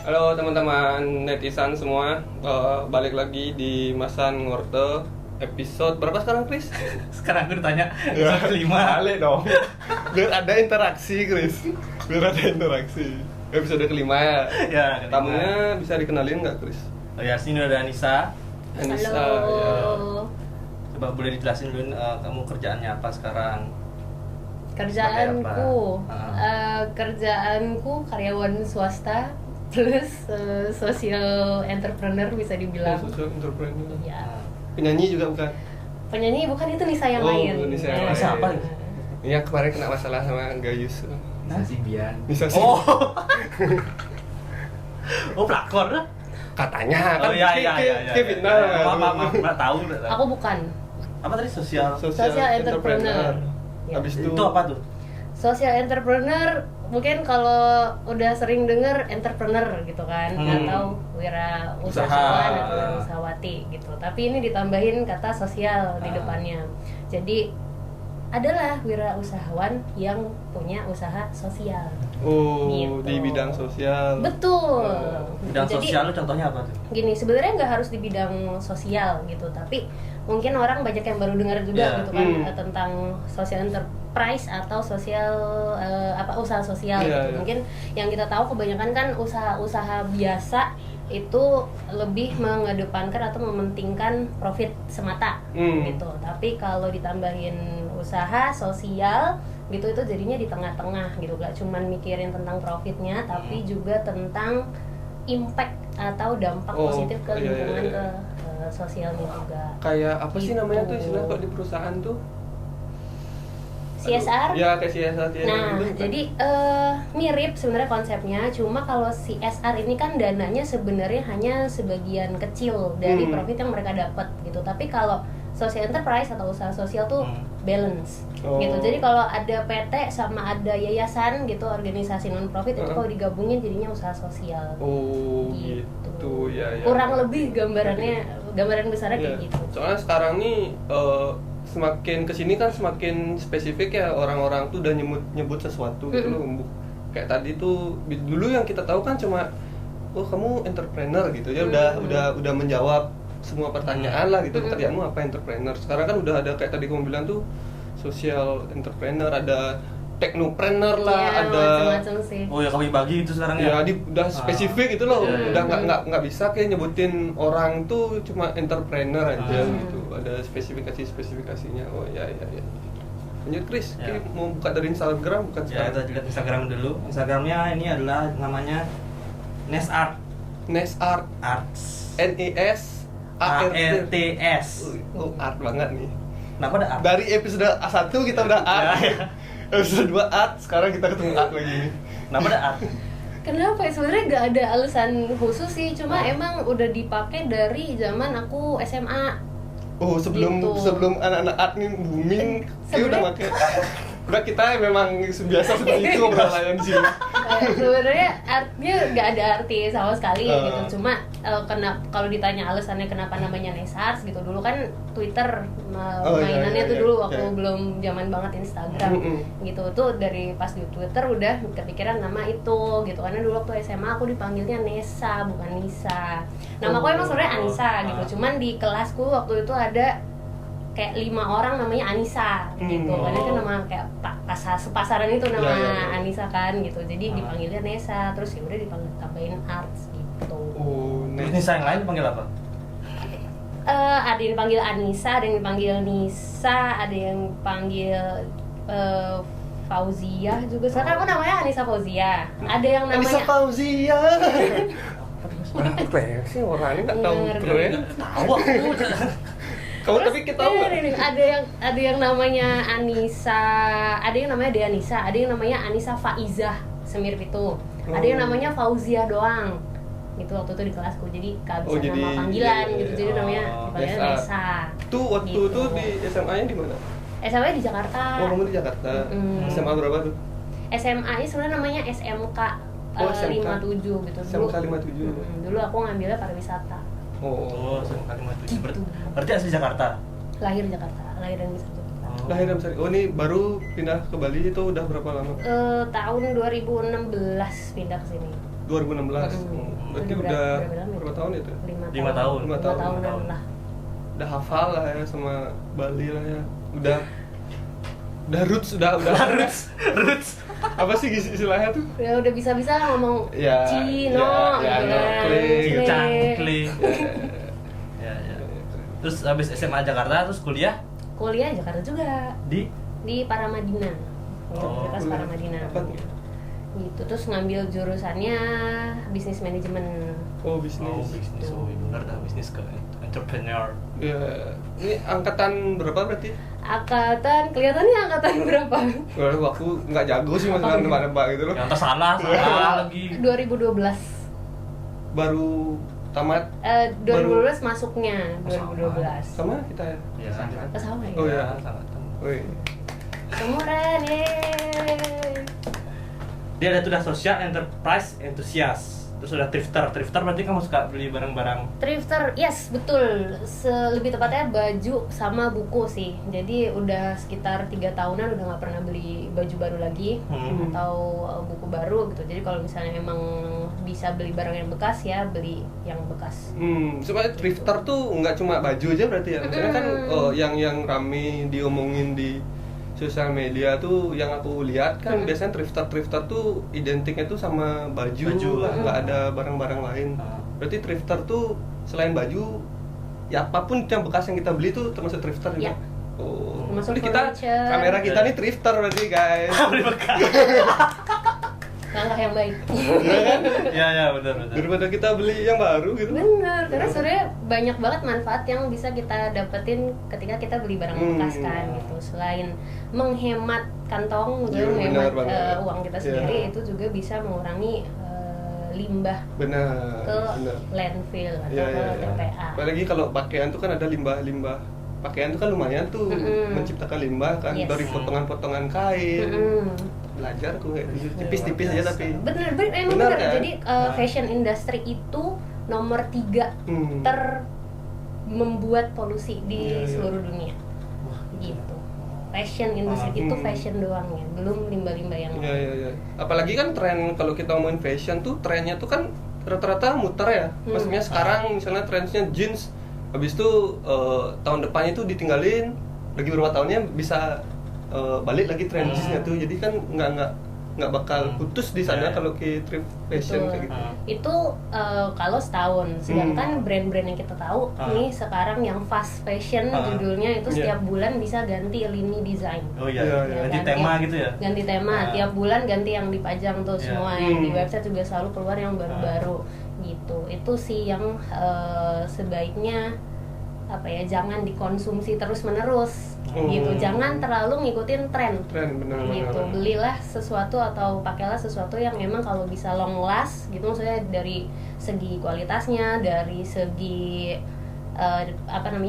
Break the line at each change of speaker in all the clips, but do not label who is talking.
Halo teman-teman netizen semua, balik lagi di Masan Ngorte episode berapa sekarang, Chris?
Sekarang aku ditanya
Ya,
episode 5.
balik dong. Biar ada interaksi, Chris. Biar ada interaksi. Episode kelima ya.
Ya,
Tamunya bisa dikenalin nggak, Chris?
Oh ya, sini ada Anissa.
Anissa,
Halo.
ya.
Coba boleh dijelasin dulu kamu kerjaannya apa sekarang?
Kerjaanku,
Sebagai apa?
kerjaanku karyawan swasta plus social entrepreneur bisa dibilang.
Social entrepreneur.
Ya.
Penyanyi juga bukan?
Penyanyi bukan, itu Nisa yang
Oh,
lain.
Nisa yang
Ya.
lain.
Nisa apa?
Iya, kemarin kena masalah sama Gayus.
Nah?
Bian.
Bisa sih.
Oh. Oh, pelakor lah.
Katanya kan.
Oh iya.
Kevin,
Maaf, nggak tahu.
Aku bukan.
Apa tadi sosial?
Social entrepreneur. Ya.
Habis itu
Itu apa tuh?
Social entrepreneur mungkin kalau udah sering denger entrepreneur gitu kan, atau wira usahawan
Usaha.
atau wirausahawanti gitu. Tapi ini ditambahin kata sosial di depannya. Jadi adalah wirausahawan yang punya usaha sosial. Gitu.
di bidang sosial.
Betul.
Bidang
Jadi,
sosial lu contohnya apa tuh?
gini, sebenarnya nggak harus di bidang sosial gitu, tapi mungkin orang banyak yang baru dengar juga
Yeah.
gitu kan tentang social enterprise atau sosial usaha sosial
Yeah,
gitu.
yeah.
Mungkin yang kita tahu kebanyakan kan usaha-usaha biasa itu lebih mengedepankan atau mementingkan profit semata gitu. Tapi kalau ditambahin usaha sosial gitu, itu jadinya di tengah-tengah gitu, gak cuman mikirin tentang profitnya tapi juga tentang impact atau dampak positif ke
iya,
lingkungan,
iya.
ke sosialnya juga.
Kayak apa sih
Gitu.
namanya tuh istilah kok di perusahaan tuh?
CSR.
Ya, kayak CSR ya,
Nah,
gitu, kan?
jadi mirip sebenarnya konsepnya, cuma kalau CSR ini kan dananya sebenarnya hanya sebagian kecil dari profit yang mereka dapat gitu. Tapi kalau social enterprise atau usaha sosial tuh balance gitu. Jadi kalau ada PT sama ada yayasan gitu, organisasi non profit itu kalau digabungin jadinya usaha sosial.
Oh, gitu ya.
Kurang lebih gambaran besarnya kayak
Iya.
gitu.
Soalnya sekarang nih semakin kesini kan semakin spesifik ya, orang-orang tuh udah nyebut sesuatu gitu loh. Kayak tadi tuh dulu yang kita tahu kan cuma oh kamu entrepreneur gitu ya, udah menjawab semua pertanyaan lah gitu. Kerjaanmu apa entrepreneur. Sekarang kan udah ada kayak tadi kamu bilang tuh social entrepreneur, ada technopreneur lah,
Iya,
ada
macam-macam sih.
Oh ya, kami bagi itu sekarang
ya
ya.
udah spesifik itu loh.
Iya, iya.
Udah nggak bisa kayak nyebutin orang tuh cuma entrepreneur aja gitu. Ada spesifikasinya. Oh ya. Lanjut, Chris.
Ya.
Kayak mau buka dari Instagram bukan
Ya,
sekarang.
kita lihat Instagram dulu. Instagramnya ini adalah namanya Nesart
Nesart,
Arts.
NES ART. Oh, art banget nih.
Kenapa ada art?
Dari episode 1 kita udah art.
Ya.
Episode 2 art, sekarang kita ketemu art lagi nih.
Kenapa ada art?
Kenapa ya? Sebenarnya nggak ada alasan khusus sih, cuma emang udah dipakai dari zaman aku SMA.
Oh, sebelum
Gitu.
anak-anak art nih booming, dia udah
Sebenarnya-
pakai. Udah kita memang biasa seperti itu obrolan di sini.
Sebenarnya artnya nggak ada arti sama sekali gitu, cuma kalau ditanya alasannya kenapa namanya Nesars gitu, dulu kan Twitter mainannya tuh dulu waktu belum zaman banget Instagram gitu, tuh dari pas di Twitter udah kepikiran nama itu gitu, karena dulu waktu SMA aku dipanggilnya Nesa bukan Nisa. Nama aku emang sebenarnya Anissa gitu, cuman di kelasku waktu itu ada kayak 5 orang namanya Anissa gitu, karena kan nama kayak sepasaran itu nama Anissa kan gitu, jadi dipanggilnya Nesa, terus ya udah tambahin arts gitu.
Oh,
Terus Nisa yang lain dipanggil apa?
Ada yang dipanggil Anissa, ada yang dipanggil Nisa, ada yang panggil Fauzia juga. Sekarang aku namanya Anissa Fauzia. Ada yang
Anissa
namanya
Fauzia. Apa ya sih orangnya nggak tahu
Ngerti.
bro ya.
Tahu aku.
Kamu tapi kita tahu nggak?
ada yang namanya Anissa, ada yang namanya Deanissa, ada yang namanya Anissa Faizah, semirip itu. Ada yang namanya Fauzia doang. Gitu waktu itu di kelasku. Jadi kehabisan
jadi
nama panggilan
iya,
gitu.
iya.
Jadi namanya dipanggilnya
Nesa.
Nesa.
Tuh waktu
Gitu.
itu di SMA-nya di mana?
SMA di Jakarta.
Oh, kamu di Jakarta. SMA berapa tuh?
SMA ini sebenarnya namanya SMK
Oh, SMK.
57 gitu.
SMK 57.
Dulu aku ngambilnya pariwisata.
Oh,
Oh, SMK 57. Berarti asli Jakarta.
Lahir di Jakarta, lahir dan besar Jakarta.
Lahir dan besar. Oh, ini baru pindah ke Bali itu udah berapa lama?
Tahun 2016 pindah ke sini.
2016. Berarti udah berapa tahun itu?
5 tahun.
5 tahun.
Tahunan lah.
Udah hafal lah ya sama Bali lah ya. Udah roots.
Roots.
Apa sih istilahnya tuh?
Ya udah bisa-bisa ngomong
Ya,
Cino
ya,
gitu
no,
kan.
klik,
Cangkli. Ya. Terus habis SMA Jakarta terus kuliah
Kuliah Jakarta juga
di
Paramadina. Universitas
kuliah.
Paramadina.
Apa tuh?
Gitu, terus ngambil jurusannya bisnis manajemen.
Oh, bisnis.
bisnis. Oh, benar dah bisnis ke entrepreneur.
Ya, ini angkatan berapa berarti?
Kelihatannya angkatan berapa?
Waduh, aku nggak jago sih masalah nebak-nebak gitu loh.
Yang salah lagi.
2012.
Baru tamat
2012 masuknya 2012.
sama kita ya.
Iya, sama.
Sama ya.
Oh iya.
Sangat.
Woi.
Kemudian yeay.
Dia ada tuh udah social enterprise enthusiast. Terus udah thrifter berarti kamu suka beli barang-barang.
Thrifter, yes, betul. Lebih tepatnya baju sama buku sih. Jadi udah sekitar 3 tahunan udah nggak pernah beli baju baru lagi atau buku baru gitu. Jadi kalau misalnya emang bisa beli barang yang bekas ya beli yang bekas.
Sebenarnya thrifter tuh nggak cuma baju aja berarti ya. Maksudnya kan yang rame diomongin di sosial media tuh yang aku lihat kan biasanya thrifter tuh identiknya tuh sama baju lah, nggak ada barang-barang lain. Berarti thrifter tuh selain baju ya apapun yang bekas yang kita beli tuh termasuk thrifter juga.
Ya.
Oh,
Termasuk
jadi kita
furniture.
kamera kita nih thrifter berarti guys.
Beli bekas.
Langkah yang baik.
Iya, benar.
Daripada kita beli yang baru gitu.
Bener, karena sebenarnya banyak banget manfaat yang bisa kita dapetin ketika kita beli barang bekas kan gitu. Selain menghemat kantong,
Iya,
menghemat
benar banget.
uang kita sendiri, itu juga bisa mengurangi limbah
Benar.
ke
benar.
landfill atau
Iya,
ke
iya, iya.
TPA.
Apalagi kalau pakaian tuh kan ada limbah-limbah. Pakaian tuh kan lumayan tuh menciptakan limbah kan
Yes.
dari potongan-potongan kain. Belajar aku kayak gitu. Tipis-tipis aja tapi.
Emang
Benar,
bener.
kan?
Jadi fashion industry itu nomor 3 membuat polusi di
Iya, iya.
seluruh dunia. Gitu. Fashion industry itu fashion doang ya, belum limbah-limbah yang
Iya, iya, iya. Apalagi kan tren kalau kita ngomongin fashion tuh trennya tuh kan rata-rata muter ya. Maksudnya sekarang misalnya trennya jeans, habis itu tahun depannya tuh ditinggalin, lagi beberapa tahunnya bisa balik lagi tren jeansnya tuh. Jadi kan nggak bakal putus di sana kalau ke thrift fashion kayak gitu.
Itu kalau setahun, sedangkan brand-brand yang kita tahu nih sekarang yang fast fashion judulnya itu setiap bulan bisa ganti lini desain.
Oh iya,
Iya,
iya.
ganti tema gitu ya.
Ganti tema, tiap bulan ganti yang dipajang tuh semua yang di website juga selalu keluar yang baru-baru gitu. Itu sih yang sebaiknya jangan dikonsumsi terus-menerus gitu. Jangan terlalu ngikutin tren
Benar.
gitu. Belilah sesuatu atau pakailah sesuatu yang memang kalau bisa long last gitu, maksudnya dari segi kualitasnya, dari segi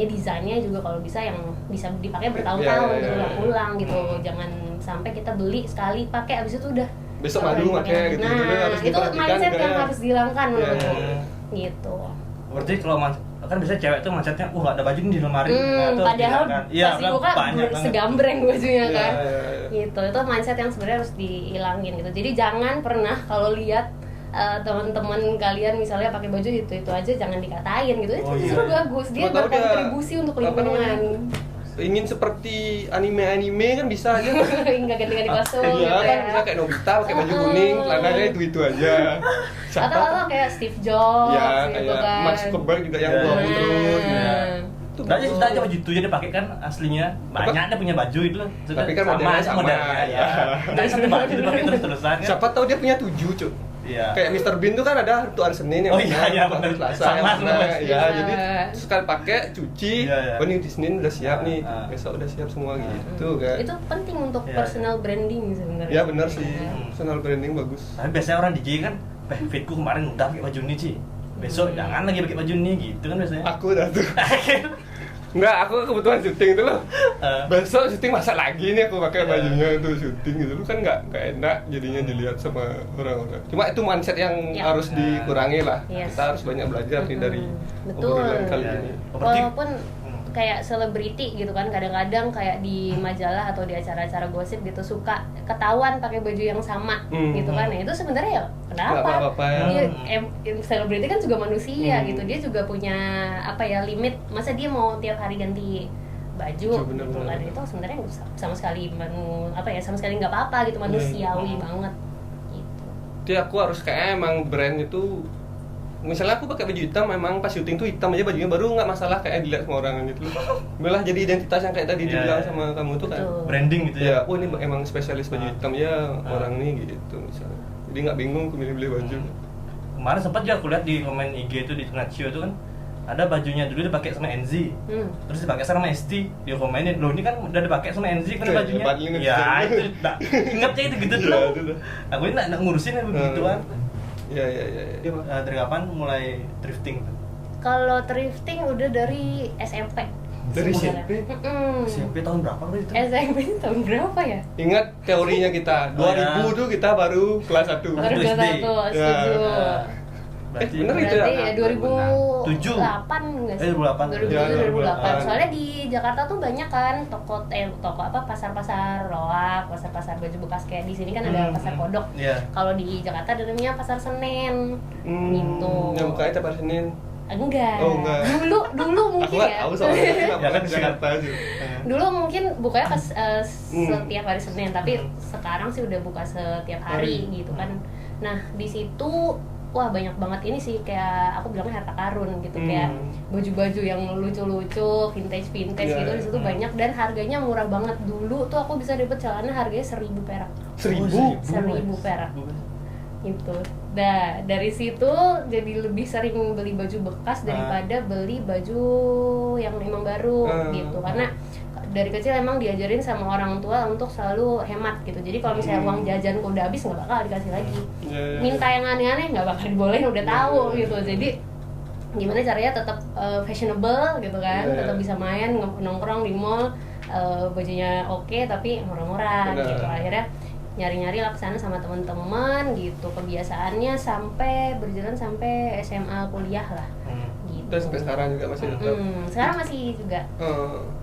desainnya juga kalau bisa yang bisa dipakai bertahun-tahun berulang-ulang gitu. Jangan sampai kita beli sekali pakai abis itu udah
Besok madu pakai gitu.
Nah,
Harus
itu
diperhatikan
mindset
juga
yang
ya.
harus dihilangkan menurutku.
Iya.
Gitu.
Berarti kalau kan biasanya cewek tuh mindsetnya, nggak ada baju nih di lemari. Nah, itu
Padahal
kan.
pas dibuka segambreng bajunya kan.
Iya.
Gitu. Itu mindset yang sebenarnya harus dihilangin gitu. Jadi jangan pernah kalau lihat teman-teman kalian misalnya pakai baju itu aja jangan dikatain gitu. Itu justru bagus. Dia
Cuma tahu dia
berkontribusi untuk lingkungan.
Ingin seperti anime kan bisa aja.
Enggak ganti-ganti kostum
Iya
gitu
kan
ya.
bisa kayak Nobita pakai baju kuning, celananya itu aja.
Atau kayak Steve Jobs
Ya,
gitu
kayak
kan.
Mark Zuckerberg juga yang blog terus.
Iya.
Itu
Udah aja baju itu ya dipakai kan aslinya. Banyak dia punya baju itu loh.
Tapi kan modelnya sama,
modelnya
ya.
Dari satu baju dipakai terus-terusan kan.
Siapa tahu dia punya 7, Cuk.
Iya.
Kayak Mr. Bean tuh kan ada tuh hari Senin yang
iya,
tuh hari
bener.
Selasa yang
Sama,
mana.
sama.
Ya, jadi sekali pakai, cuci,
Iya.
oh ini di Senin udah siap nih,
Ah.
besok udah siap semua gitu kan.
Itu penting untuk
Iya,
personal branding sebenarnya.
Ya benar sih, personal branding bagus.
Tapi biasanya orang DJ kan, fitku kemarin udah pakai baju ini Ci. Besok jangan lagi pakai baju ini gitu kan biasanya.
Aku udah tuh. Enggak, aku kebetulan syuting tuh loh. Besok syuting masa lagi nih aku pakai bajunya tuh syuting gitu kan nggak enak jadinya dilihat sama orang-orang. Cuma itu mindset yang harus dikurangi lah.
Yes.
Kita harus banyak belajar nih dari
Betul.
obrolan kali ini.
Walaupun kayak selebriti gitu kan, kadang-kadang kayak di majalah atau di acara-acara gosip gitu suka ketahuan pakai baju yang sama gitu kan. Nah itu sebenarnya ya kenapa? Selebriti kan juga manusia gitu, dia juga punya apa ya limit. Masa dia mau tiap hari ganti baju gitu kan? Itu sebenarnya sama sekali sama sekali nggak apa-apa gitu, manusiawi banget gitu.
Jadi aku harus kayak emang brand itu, misalnya aku pakai baju hitam, memang pas syuting tuh hitam aja bajunya, baru nggak masalah kayak dilihat semua orang gitu. Malah jadi identitas yang kayak tadi dibilang sama kamu tuh kan.
Branding gitu ya.
Oh ini emang spesialis baju hitam ya orang ini gitu misalnya. Jadi nggak bingung aku milih baju.
Kemarin sempat juga aku lihat di komen IG itu di Tonight Show itu kan, ada bajunya dulu dipakai sama NZ, terus dipakai sama ST, dia komenin, loh ini kan udah dipakai sama NZ kan bajunya. Ya itu ingatnya itu gitu dulu. Aku ini nggak ngurusin ya begituan.
Iya.
Dari kapan mulai thrifting?
Kalau thrifting udah dari SMP.
Dari SMP?
SMP tahun berapa tuh itu?
SMP tahun berapa ya?
Ingat teorinya kita, 2000 tuh kita baru kelas 1.
Baru kelas 1, setuju.
Berarti
bener itu
Berarti ya
2007.
2008 enggak sih?
2008.
2007, 2008. Soalnya di Jakarta tuh banyak kan toko apa pasar-pasar loak, pasar-pasar baju bekas kayak di sini kan ada pasar kodok. Kalau di Jakarta ada namanya pasar Senen. Gitu.
Yang bukanya tiap hari Senin.
Enggak.
Oh, enggak.
Dulu mungkin ya.
Aku soalnya
Ya kan di Jakarta
aja.
Dulu mungkin bukanya pas setiap hari Senin, tapi sekarang sih udah buka setiap hari gitu kan. Nah, di situ wah banyak banget ini sih, kayak aku bilangnya harta karun gitu, kayak baju-baju yang lucu-lucu, vintage gitu di situ banyak dan harganya murah banget. Dulu tuh aku bisa dapet celana harganya 1.000 perak.
1.000
perak. Gitu. Nah, dari situ jadi lebih sering beli baju bekas daripada beli baju yang emang baru gitu. Karena dari kecil emang diajarin sama orang tua untuk selalu hemat gitu. Jadi kalau misalnya uang jajanku udah habis nggak bakal dikasih lagi. Minta yang aneh-aneh nggak bakal dibolehin, udah tahu gitu. Jadi gimana caranya tetap fashionable gitu kan, tetap bisa main nongkrong di mall, bajunya oke tapi murah-murah gitu. Akhirnya nyari-nyari lah kesana sama teman-teman gitu. Kebiasaannya sampai berjalan sampai SMA kuliah lah.
Dan sampai sekarang juga masih tetap.
Sekarang masih juga.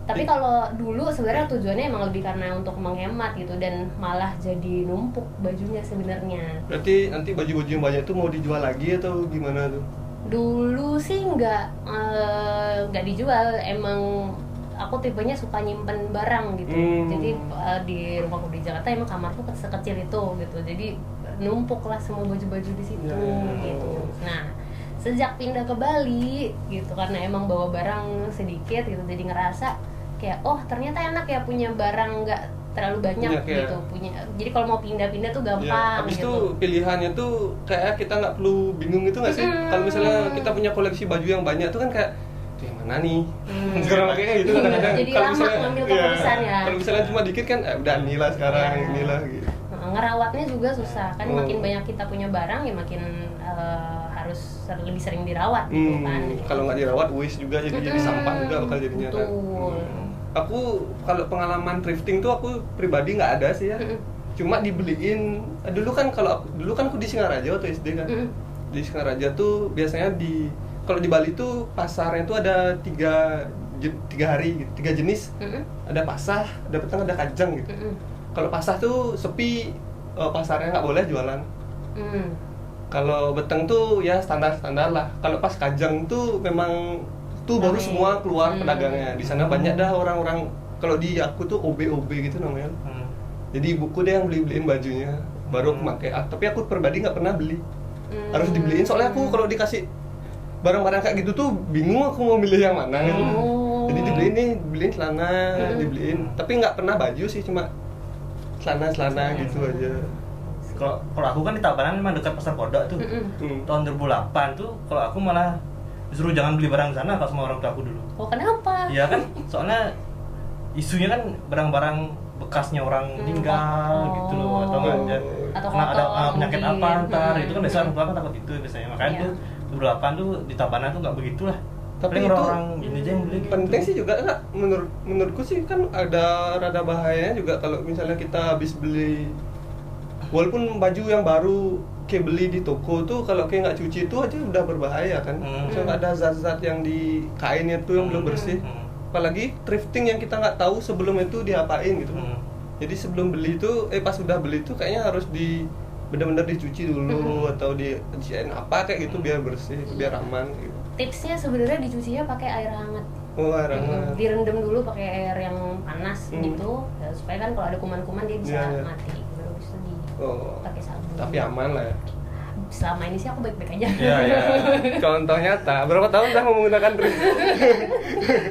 Tapi kalau dulu sebenarnya tujuannya emang lebih karena untuk menghemat gitu, dan malah jadi numpuk bajunya sebenarnya.
Berarti nanti baju-baju yang banyak itu mau dijual lagi atau gimana tuh?
Dulu sih nggak dijual, emang aku tipenya suka nyimpen barang gitu. Jadi di rumahku di Jakarta emang kamarku sekecil itu gitu. Jadi numpuk lah semua baju-baju di situ gitu. Nah, sejak pindah ke Bali gitu, karena emang bawa barang sedikit gitu, jadi ngerasa kayak oh ternyata enak ya punya barang nggak terlalu banyak gitu punya. Jadi kalau mau pindah-pindah tuh gampang.
Habis
gitu.
itu pilihannya tuh kayak kita nggak perlu bingung gitu nggak sih? Kalau misalnya kita punya koleksi baju yang banyak tuh kan kayak yang mana nih? Sekarang kayak gitu kadang-kadang.
Jadi lama ngambil keputusan ya.
Kalau misalnya cuma dikit kan udah inilah sekarang inilah gitu.
Ngerawatnya juga susah kan, makin banyak kita punya barang ya makin harus lebih sering dirawat gitu kan.
Kalau nggak dirawat waste juga, jadi sampah juga bakal jadinya kan. Aku kalau pengalaman thrifting tuh aku pribadi nggak ada sih ya. Cuma dibeliin dulu kan, dulu kan aku di Singaraja waktu SD kan. Di Singaraja tuh biasanya kalau di Bali tuh pasarnya tuh ada tiga jenis. Ada pasah, ada petang, ada kajang gitu. Kalau pasah tuh sepi, pasarnya nggak boleh jualan. Kalau beteng tuh ya standar lah. Kalau pas kajang tuh memang tuh baru semua keluar pedagangnya. Di sana banyak dah orang-orang. Kalau di aku tuh OB gitu namanya. Jadi ibuku deh yang beliin bajunya, baru aku pakai. Tapi aku pribadi nggak pernah beli. Harus dibeliin, soalnya aku kalau dikasih barang-barang kayak gitu tuh bingung aku mau milih yang mana gitu. Jadi dibeliin celana, dibeliin. Tapi nggak pernah baju sih, cuma celana gitu aja.
Kalau aku kan di Tabanan memang dekat pasar Kodok tuh. Tahun 2008 tuh kalau aku malah disuruh jangan beli barang sana kalau sama orang tua aku dulu.
Oh, kenapa?
Iya kan, soalnya isunya kan barang-barang bekasnya orang meninggal gitu loh, atau enggak ada penyakit apa ntar itu kan biasanya orang tua kan takut itu biasanya. Makanya tuh 2008 tuh di Tabanan tuh nggak begitulah.
Tapi
itu
orang
ini aja yang beli gitu.
Penting sih juga enggak, menurutku sih kan ada rada bahayanya juga kalau misalnya kita habis beli, walaupun baju yang baru kayak beli di toko tuh, kalau kayak nggak cuci itu aja udah berbahaya kan. Misalnya ada zat-zat yang di kainnya tuh yang belum bersih, apalagi thrifting yang kita nggak tahu sebelum itu diapain gitu. Jadi sebelum beli itu pas udah beli itu kayaknya harus benar-benar dicuci dulu atau dicuciin apa kayak gitu biar bersih, biar aman gitu.
Tipsnya sebenarnya dicucinya pakai air hangat.
Oh, air hangat.
Direndam dulu pakai air yang panas gitu ya, supaya kan kalau ada kuman-kuman dia bisa mati. Baru bisa pakai sabun.
Tapi aman lah ya.
Selama ini sih aku baik-baik aja.
Iya.
Contoh nyata, berapa tahun udah menggunakan thrifting?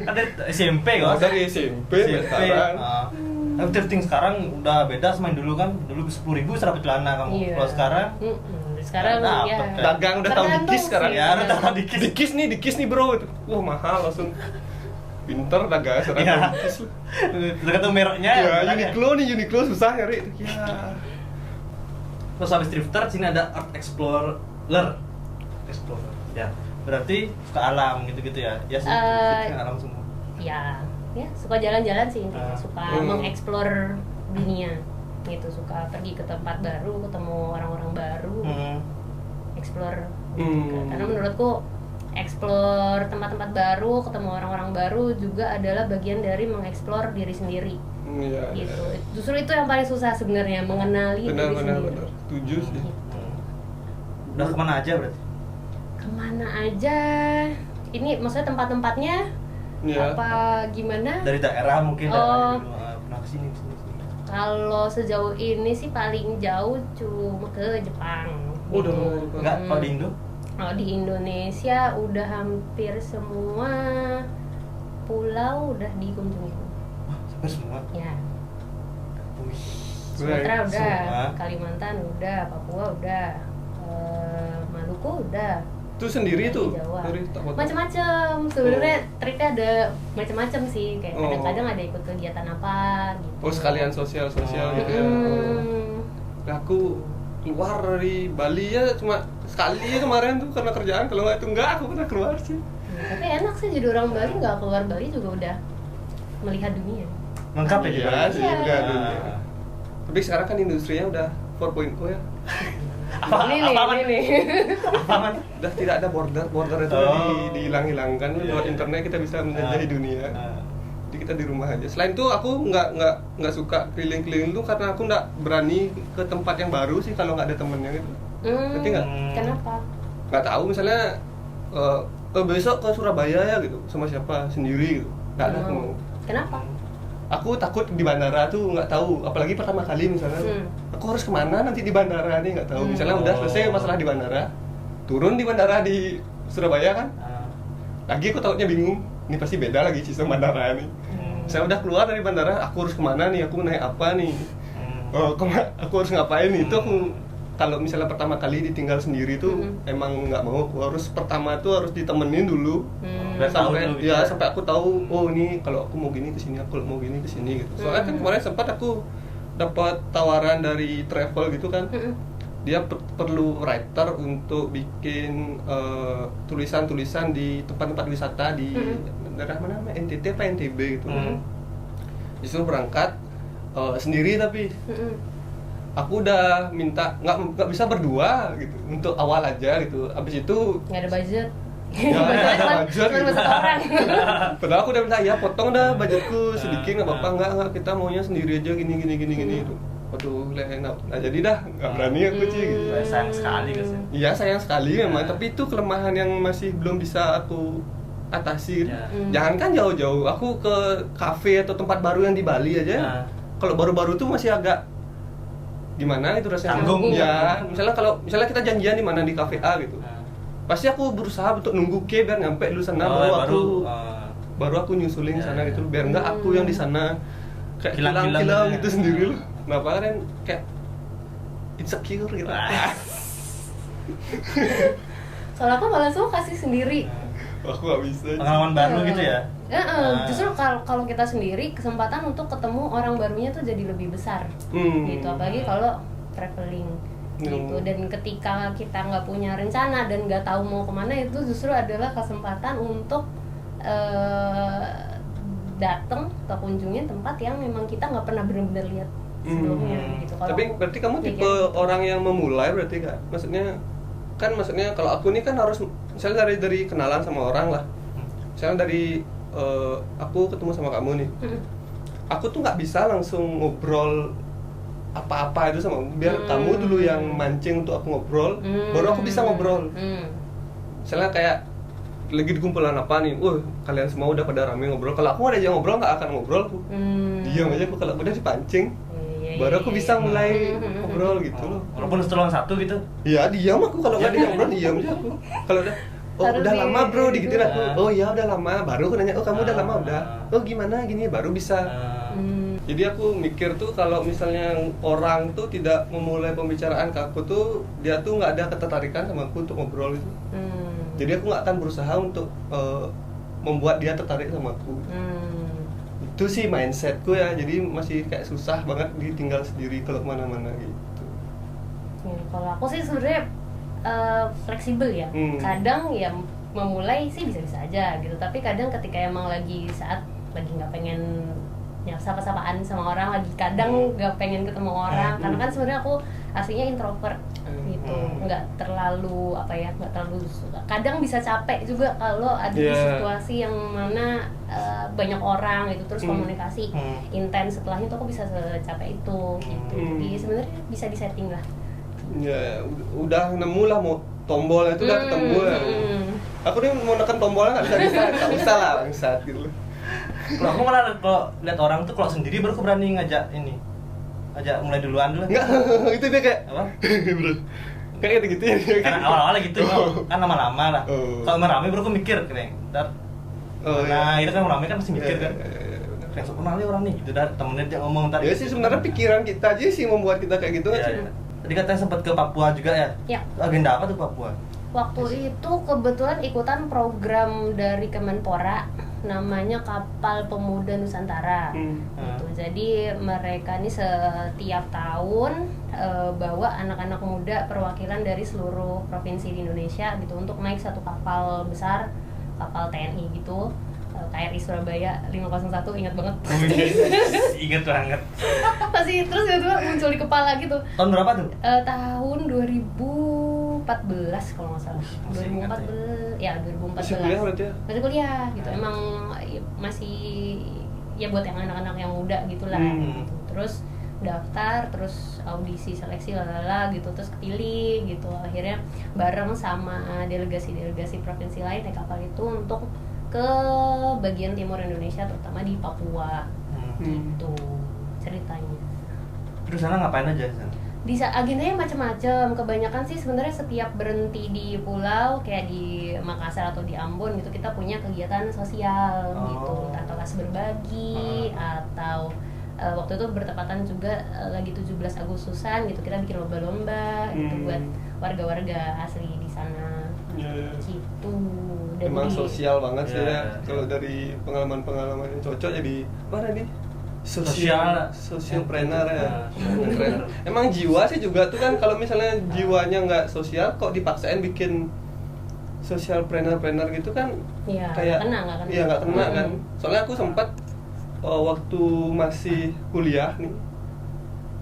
Ada SMP kok.
Dari SMP sekarang.
Tapi thrifting sekarang udah beda sama yang dulu kan. Dulu 10.000 serapet celana kamu.
Iya.
Kalau sekarang
sekarang ya
dagang udah tahu dikis sekarang.
Ya, udah tahu dikis.
Dikis nih bro. Wah, mahal langsung. Pinter dagang sekarang dikis.
Udah ketemu mereknya
ya. Uniqlo susah nyari. Ya.
Terus habis thrifter sini ada art explorer. Ya. Berarti suka alam gitu-gitu ya. Ya sih, alam semua.
Ya suka jalan-jalan sih intinya, suka mengeksplor dunia gitu, suka pergi ke tempat baru, ketemu orang-orang baru, explore gitu. Karena menurutku explore tempat-tempat baru, ketemu orang-orang baru juga adalah bagian dari mengeksplor diri sendiri. Gitu. Justru itu yang paling susah sebenarnya, mengenali diri sendiri.
Benar. Setuju sih.
Udah kemana aja berarti?
Kemana aja? Ini maksudnya tempat-tempatnya? Apa gimana?
Dari daerah mungkin. Pernah kesini.
Kalau sejauh ini sih paling jauh cuma ke Jepang.
Udah
enggak kalau di Indo?
Kalau di Indonesia udah hampir semua pulau udah dikunjungi.
Sampai semua?
Ya. Sumatera udah, Kalimantan udah, Papua udah, Maluku udah.
Itu sendiri tuh?
Macam-macam. Sebenarnya triknya ada macam-macam sih. Kayak kadang-kadang ada ikut kegiatan apa gitu.
Oh, sekalian sosial gitu ya. Nah, aku keluar dari Bali ya cuma sekali kemarin tuh karena kerjaan. Kalau nggak itu aku pernah keluar sih.
Tapi enak sih jadi orang Bali, nggak keluar Bali juga udah melihat dunia.
Lengkap ya
Iya sih, melihat dunia. Tapi sekarang kan industrinya udah 4.0 ya.
Ini.
Udah tidak ada border itu dihilang-hilangkan. Lewat internet kita bisa menjelajahi dunia. Jadi kita di rumah aja. Selain itu aku nggak suka keliling-keliling tuh karena aku nggak berani ke tempat yang baru sih kalau nggak ada temennya gitu. Ngerti nggak?
Kenapa?
Nggak tahu, misalnya besok ke Surabaya ya gitu, sama siapa sendiri gitu. Nggak ada aku.
Kenapa?
Aku takut di bandara tuh nggak tahu, apalagi pertama kali misalnya. Aku harus kemana nanti di bandara nih nggak tahu. Misalnya udah selesai masalah di bandara, turun di bandara di Surabaya kan. Lagi aku takutnya bingung, ini pasti beda lagi sistem bandara nih. Saya udah keluar dari bandara, aku harus kemana nih, aku naik apa nih, aku harus ngapain nih. Itu aku kalau misalnya pertama kali ditinggal sendiri tuh emang nggak mau. Aku harus pertama tuh harus ditemenin dulu sampai aku tahu, oh ini kalau aku mau gini kesini, aku mau gini kesini gitu. Soalnya kan kemarin sempat aku dapat tawaran dari travel gitu kan. Dia perlu writer untuk bikin tulisan-tulisan di tempat-tempat wisata di daerah mana, NTT apa NTB gitu. Justru berangkat sendiri tapi aku udah minta nggak bisa berdua gitu untuk awal aja gitu. Abis itu
nggak ada budget.
Nggak ada budget.
Cuma satu orang.
Padahal aku udah minta ya potong dah budgetku sedikit, nggak apa-apa, nggak kita maunya sendiri aja gini gitu. Waduh, enak. Nah jadi dah nggak berani aku sih gitu.
Sayang sekali guys.
Iya sayang sekali memang, tapi itu kelemahan yang masih belum bisa aku atasi. Jangan kan jauh-jauh, aku ke kafe atau tempat baru yang di Bali aja. Kalau baru-baru tuh masih agak gimana itu rasanya.
Tanggung.
Ya, misalnya kita janjian di mana di kafe A gitu. Pasti aku berusaha untuk nunggu biar nyampe dulu sana baru aku nyusulin sana gitu biar enggak aku yang di sana kayak kilang gitu sendiri loh. Kenapa kan kayak insecure gitu.
Soalnya aku malah suka sih sendiri.
Aku gak bisa.
Pengalaman baru gitu ya.
Justru kalau kita sendiri kesempatan untuk ketemu orang barunya tuh jadi lebih besar. Gitu, apalagi kalau traveling. Gitu. Dan ketika kita nggak punya rencana dan nggak tahu mau kemana, itu justru adalah kesempatan untuk datang ke kunjungin tempat yang memang kita nggak pernah benar-benar lihat sebelumnya gitu.
Tapi berarti kamu tipe orang yang memulai berarti Kak? Maksudnya kalau aku nih kan harus misalnya dari kenalan sama orang lah. Misalnya dari aku ketemu sama kamu nih, aku tuh nggak bisa langsung ngobrol apa-apa itu sama biar kamu dulu yang mancing untuk aku ngobrol, baru aku bisa ngobrol. Misalnya kayak lagi di kumpulan apa nih, kalian semua udah pada rame ngobrol, kalau aku ada aja ngobrol nggak akan ngobrol aku, diam aja aku, kalau udah dipancing baru aku bisa mulai ngobrol gitu loh.
Walaupun setelah satu gitu.
Iya, diam aku, kalau nggak dia ngobrol diam aja aku. Kalau udah udah lama bro, digituin aku. Oh ya udah lama, baru aku nanya, kamu udah lama udah. Oh gimana gini, baru bisa. Jadi aku mikir tuh kalau misalnya orang tuh tidak memulai pembicaraan ke aku tuh, dia tuh nggak ada ketertarikan sama aku untuk ngobrol gitu. Jadi aku nggak akan berusaha untuk membuat dia tertarik sama aku. Itu sih mindsetku ya, jadi masih kayak susah banget ditinggal sendiri kalau kemana-mana gitu.
Kalau aku sih sebenarnya fleksibel ya. Kadang ya memulai sih bisa-bisa aja gitu, tapi kadang ketika emang lagi nggak pengen sapa-sapaan sama orang, lagi kadang nggak pengen ketemu orang, karena kan sebenarnya aku aslinya introvert gitu, nggak terlalu kadang bisa capek juga kalau ada di situasi yang mana banyak orang gitu, terus komunikasi intens, setelahnya tuh aku bisa secapek itu gitu. Jadi sebenarnya bisa disetting lah.
Ya udah nemu lah mau tombolnya itu udah ketemu ya. Aku nih mau neken tombolnya nggak bisa, nggak usah lah bangsat gitu.
Kalau aku malah kalau lihat orang tuh kalau sendiri baru aku berani ngajak mulai duluan dulu.
Enggak, itu dia kayak
apa?
Bro. Kayak gitu ya.
Karena awal-awalnya gitu, kan lama-lama lah. Kalau merame baru aku mikir kayak ntar. Nah, itu kan merame kan pasti mikir kan. Kayak sok kenal orang nih, gitu dah temennya dia ngomong ntar.
Ya sih sebenarnya pikiran kita aja sih membuat kita kayak gitu kan.
Tadi katanya sempat ke Papua juga ya?
Ya.
Agenda apa tuh Papua?
Waktu itu kebetulan ikutan program dari Kemenpora, namanya Kapal Pemuda Nusantara. Gitu. Jadi mereka ini setiap tahun bawa anak-anak muda perwakilan dari seluruh provinsi di Indonesia gitu untuk naik satu kapal besar, kapal TNI gitu. KRI Surabaya 501, ingat banget.
Ingat banget.
Masih terus tiba-tiba muncul di kepala gitu.
Tahun berapa tuh?
Tahun 2014 kalau nggak salah. 2014. Ya, 2014.
Masih kuliah berarti ya?
Masih kuliah gitu. Emang masih ya buat yang anak-anak yang muda gitulah gitu. Terus daftar, terus audisi seleksi lalala gitu, terus kepilih gitu. Akhirnya bareng sama delegasi-delegasi provinsi lain naik kapal itu untuk ke bagian timur Indonesia, terutama di Papua. Gitu ceritanya.
Terus sana ngapain aja sana?
Agendanya macam-macam. Kebanyakan sih sebenarnya setiap berhenti di pulau kayak di Makassar atau di Ambon gitu, kita punya kegiatan sosial gitu, entah kelas berbagi atau waktu itu bertepatan juga lagi 17 Agustusan gitu, kita bikin lomba-lomba gitu buat warga-warga asli di sana. Gitu.
Emang sosial banget sih ya. Kalau dari pengalaman-pengalaman yang cocok jadi apa nih? Sosialpreneur ya. Keren. Emang jiwa sih juga tuh kan, kalau misalnya jiwanya nggak sosial kok dipaksain bikin sosialpreneur gitu kan kayak nggak kena kan. Soalnya aku sempat waktu masih kuliah nih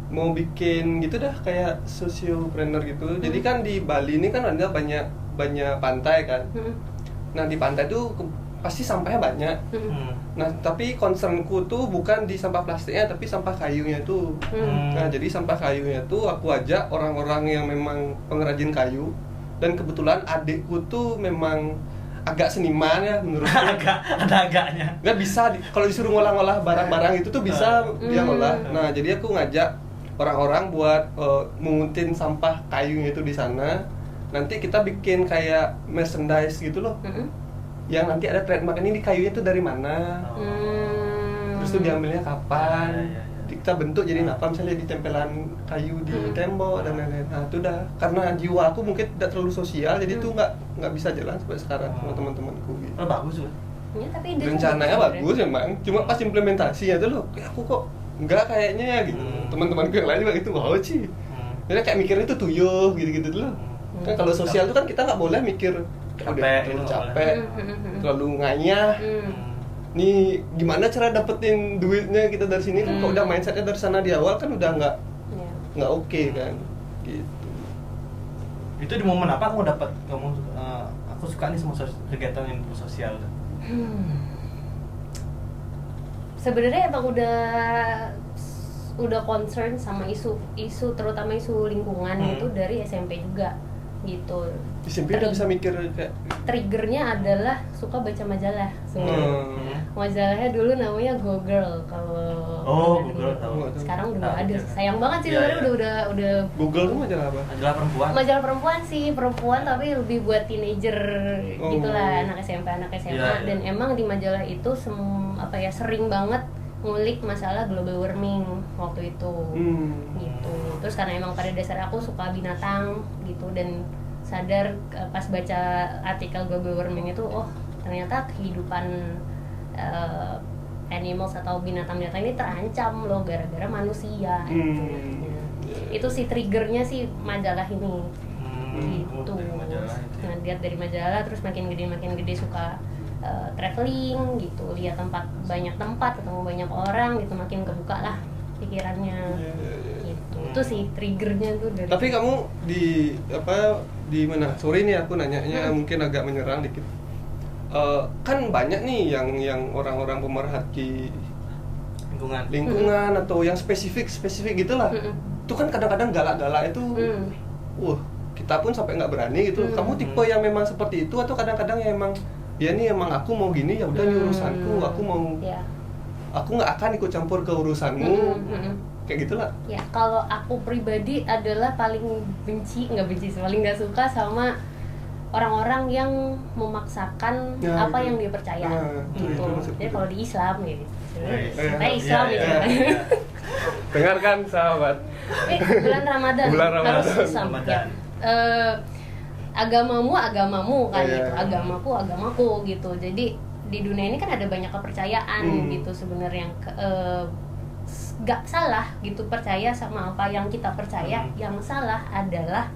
mau bikin gitu dah kayak sosiopreneur gitu. Jadi kan di Bali ini kan ada banyak pantai kan. Nah di pantai tuh pasti sampahnya banyak. Nah tapi concernku tuh bukan di sampah plastiknya tapi sampah kayunya tuh. Nah jadi sampah kayunya tuh aku ajak orang-orang yang memang pengrajin kayu, dan kebetulan adikku tuh memang agak seniman ya menurutku.
Ada agaknya.
Nggak bisa kalau disuruh ngolah-ngolah barang-barang itu tuh bisa dia ngolah. Nah jadi aku ngajak orang-orang buat menguntin sampah kayunya itu di sana. Nanti kita bikin kayak merchandise gitu loh. Yang nanti ada trademark ini kayunya tuh dari mana. Terus tuh diambilnya kapan. Kita bentuk jadi apa, misalnya di tempelan kayu di tembok dan lain-lain. Nah itu udah karena jiwa aku mungkin tidak terlalu sosial, jadi tuh nggak bisa jalan sampai sekarang sama teman-temanku gitu.
Bagus tuh.
Ya, tapi
rencananya bagus emang, cuma pas implementasinya tuh loh aku kok nggak kayaknya gitu. Teman-temanku yang lain juga gitu, wow sih. Jadi kayak mikirnya tuh tuyul gitu-gitu dulu. Kan kalau sosial tuh kan kita nggak boleh mikir capek, terlalu nganyah. Nih gimana cara dapetin duitnya kita dari sini kan, kalau udah mindsetnya dari sana di awal kan udah nggak oke kan gitu.
Itu di momen apa kamu dapat aku suka nih sama kegiatan yang sosial?
sebenarnya emang udah concern sama isu terutama isu lingkungan itu dari SMP juga gitu.
SMP udah bisa mikir kayak
triggernya adalah suka baca majalah sebenarnya. Majalahnya dulu namanya Go Girl kalau
Google tahu.
sekarang udah nggak ada. Sayang banget sih sebenarnya udah
Google tuh majalah apa?
Majalah perempuan.
Majalah perempuan sih, tapi lebih buat teenager gitulah, anak SMA. Dan emang di majalah itu sering banget ngulik masalah global warming waktu itu. Gitu. Terus karena emang pada dasarnya aku suka binatang gitu dan sadar pas baca artikel global warming itu ternyata kehidupan animals atau binatang-binatang ini terancam loh gara-gara manusia gitu. Itu sih triggernya sih majalah ini. Gitu. Nah, lihat dari majalah terus makin gede suka traveling gitu, lihat banyak tempat, ketemu banyak orang gitu, makin kebuka lah pikirannya. Gitu. Itu sih triggernya tuh dari.
Tapi kamu di mana? Sorry nih aku nanyanya mungkin agak menyerang dikit. Kan banyak nih yang orang-orang pemerhati lingkungan atau yang spesifik gitulah. Itu kan kadang-kadang galak-galak itu. Kita pun sampai nggak berani gitu. Kamu tipe yang memang seperti itu atau kadang-kadang yang emang emang aku mau gini ya udah ini urusanku, aku nggak akan ikut campur ke urusanmu. Kayak gitulah.
Ya, kalau aku pribadi adalah paling paling nggak suka sama orang-orang yang memaksakan apa yang dia percaya gitu. Jadi kalau di Islam gitu. Islam gitu.
Dengarkan sahabat.
Bulan Ramadan. Harus Islam. Ya. Agamamu kan gitu. Agamaku gitu. Jadi di dunia ini kan ada banyak kepercayaan gitu sebenarnya yang gak salah gitu percaya sama apa yang kita percaya. Yang salah adalah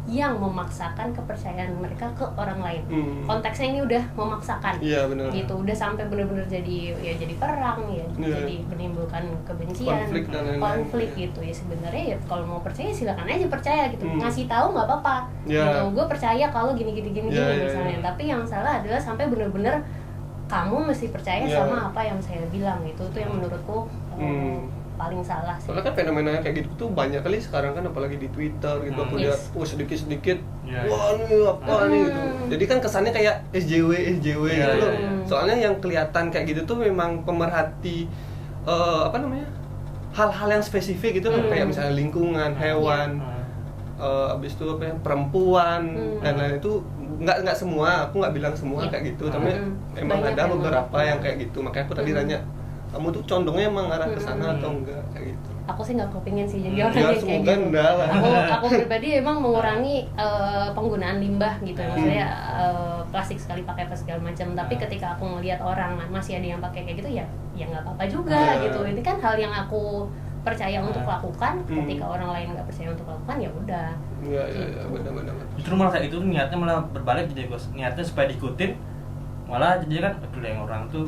yang memaksakan kepercayaan mereka ke orang lain. Konteksnya ini udah memaksakan.
Iya, benar.
Gitu, udah sampai benar-benar jadi perang jadi menimbulkan kebencian, konflik gitu ya. Sebenarnya ya kalau mau percaya silakan aja percaya gitu. Ngasih tahu nggak apa-apa. Gitu. Gue percaya kalau gini misalnya. Tapi yang salah adalah sampai benar-benar kamu mesti percaya sama apa yang saya bilang gitu. Itu yang menurutku paling salah sih.
Soalnya kan fenomena kayak gitu tuh banyak kali sekarang kan, apalagi di Twitter gitu. Aku lihat sedikit wah ini apa nih gitu. Jadi kan kesannya kayak SJW gitu loh. Soalnya yang kelihatan kayak gitu tuh memang pemerhati hal-hal yang spesifik gitu loh, kayak misalnya lingkungan, hewan, abis itu perempuan dan lain itu. Nggak semua, aku nggak bilang semua kayak gitu, tapi emang ada beberapa yang kayak gitu. Makanya aku tadi tanya, kamu tuh condongnya emang arah ke sana atau enggak kayak gitu?
Aku sih nggak kepingin sih jadi orang kayak gitu. Aku pribadi emang mengurangi penggunaan limbah gitu, maksudnya plastik sekali pakai apa segala macam. Tapi ketika aku ngelihat orang masih ada yang pakai kayak gitu ya nggak apa-apa juga gitu. Ini kan hal yang aku percaya untuk lakukan. Ketika orang lain nggak percaya untuk lakukan ya udah.
Iya benar.
Justru malah kayak itu niatnya malah berbalik jadi niatnya supaya diikutin, malah jadi kan yang orang tuh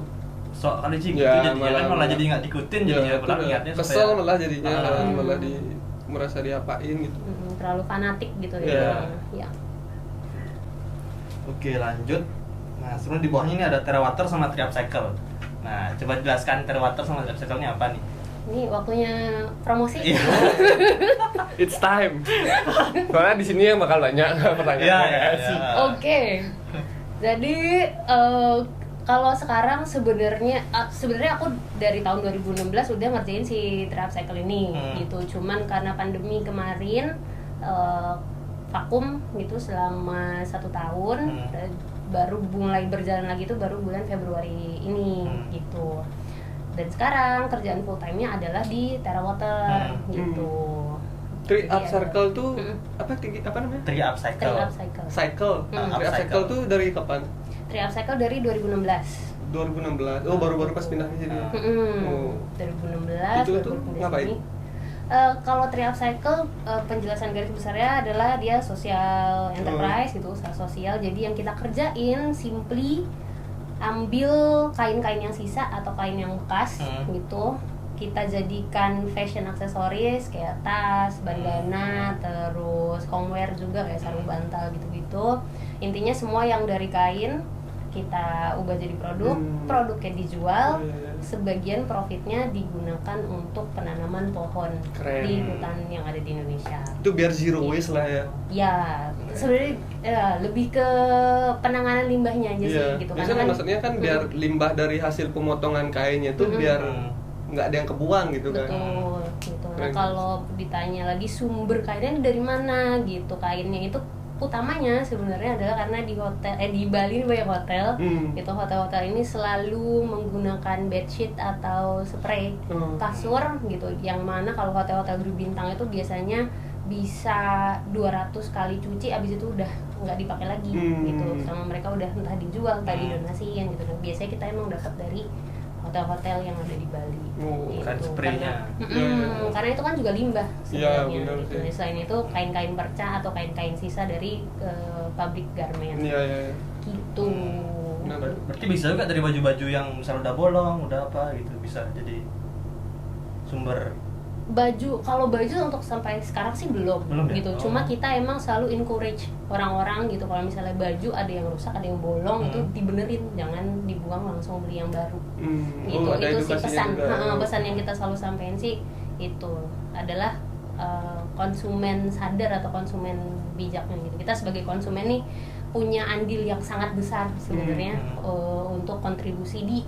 sok kali sih gitu jadinya kan malah jadi nggak diikutin jadinya niatnya
kesel malah jadinya malah merasa diapain gitu.
Terlalu fanatik gitu ya.
Oke, lanjut. Nah, sebenarnya di bawahnya ini ada TerraWater sama TreeUpcycle. Nah, coba jelaskan TerraWater sama TreeUpcycle-nya apa nih?
Ini waktunya promosi.
It's time. Soalnya di sini yang bakal banyak pertanyaan.
Oke. Jadi kalau sekarang sebenarnya aku dari tahun 2016 udah ngerjain si TreeUpcycle ini gitu. Cuman karena pandemi kemarin vakum gitu selama 1 tahun, baru mulai berjalan lagi tuh baru bulan Februari ini gitu. Dan sekarang kerjaan full time-nya adalah di TerraWater gitu.
TreeUpcycle tuh apa namanya?
TreeUpcycle.
TreeUpcycle tuh dari kapan?
TreeUpcycle dari 2016.
2016. Oh, baru-baru pas pindah ke sini.
2016.
Itu tuh ngapain?
Kalau TreeUpcycle penjelasan garis besarnya adalah dia social enterprise gitu, usaha sosial. Jadi yang kita kerjain simply ambil kain-kain yang sisa atau kain yang bekas gitu, kita jadikan fashion aksesoris kayak tas, bandana, terus homeware juga kayak sarung bantal gitu-gitu. Intinya semua yang dari kain kita ubah jadi produknya dijual, sebagian profitnya digunakan untuk penanaman pohon.
Keren.
Di hutan yang ada di Indonesia.
Itu biar zero waste lah ya.
Ya, sebenarnya lebih ke penanganan limbahnya aja sih gitu kan.
Biasanya maksudnya kan biar limbah dari hasil pemotongan kainnya itu biar nggak ada yang kebuang gitu kan.
Betul, gitu. Nah, kalau ditanya lagi sumber kainnya dari mana gitu, kainnya itu utamanya sebenarnya adalah karena di hotel di Bali ini banyak hotel. Itu hotel-hotel ini selalu menggunakan bedsheet atau spray kasur gitu, yang mana kalau hotel-hotel berbintang itu biasanya bisa 200 kali cuci, abis itu udah nggak dipakai lagi gitu, sama mereka udah entah dijual entah didonasiin gitu. Dan biasanya kita emang dapat dari hotel-hotel yang ada di Bali gitu. Karena itu kan juga limbah sebenarnya gitu. Selain itu kain-kain perca atau kain-kain sisa dari pabrik garment gitu.
Nah, berarti bisa juga dari baju-baju yang misalnya udah bolong, udah apa gitu, bisa jadi sumber.
Kalau baju untuk sampai sekarang sih belum gitu. Cuma kita emang selalu encourage orang-orang gitu, kalau misalnya baju ada yang rusak, ada yang bolong, itu dibenerin, jangan dibuang, langsung beli yang baru. Gitu. Itu sih pesan yang kita selalu sampaikan sih, itu adalah konsumen sadar atau konsumen bijaknya gitu. Kita sebagai konsumen nih punya andil yang sangat besar sebenarnya untuk kontribusi di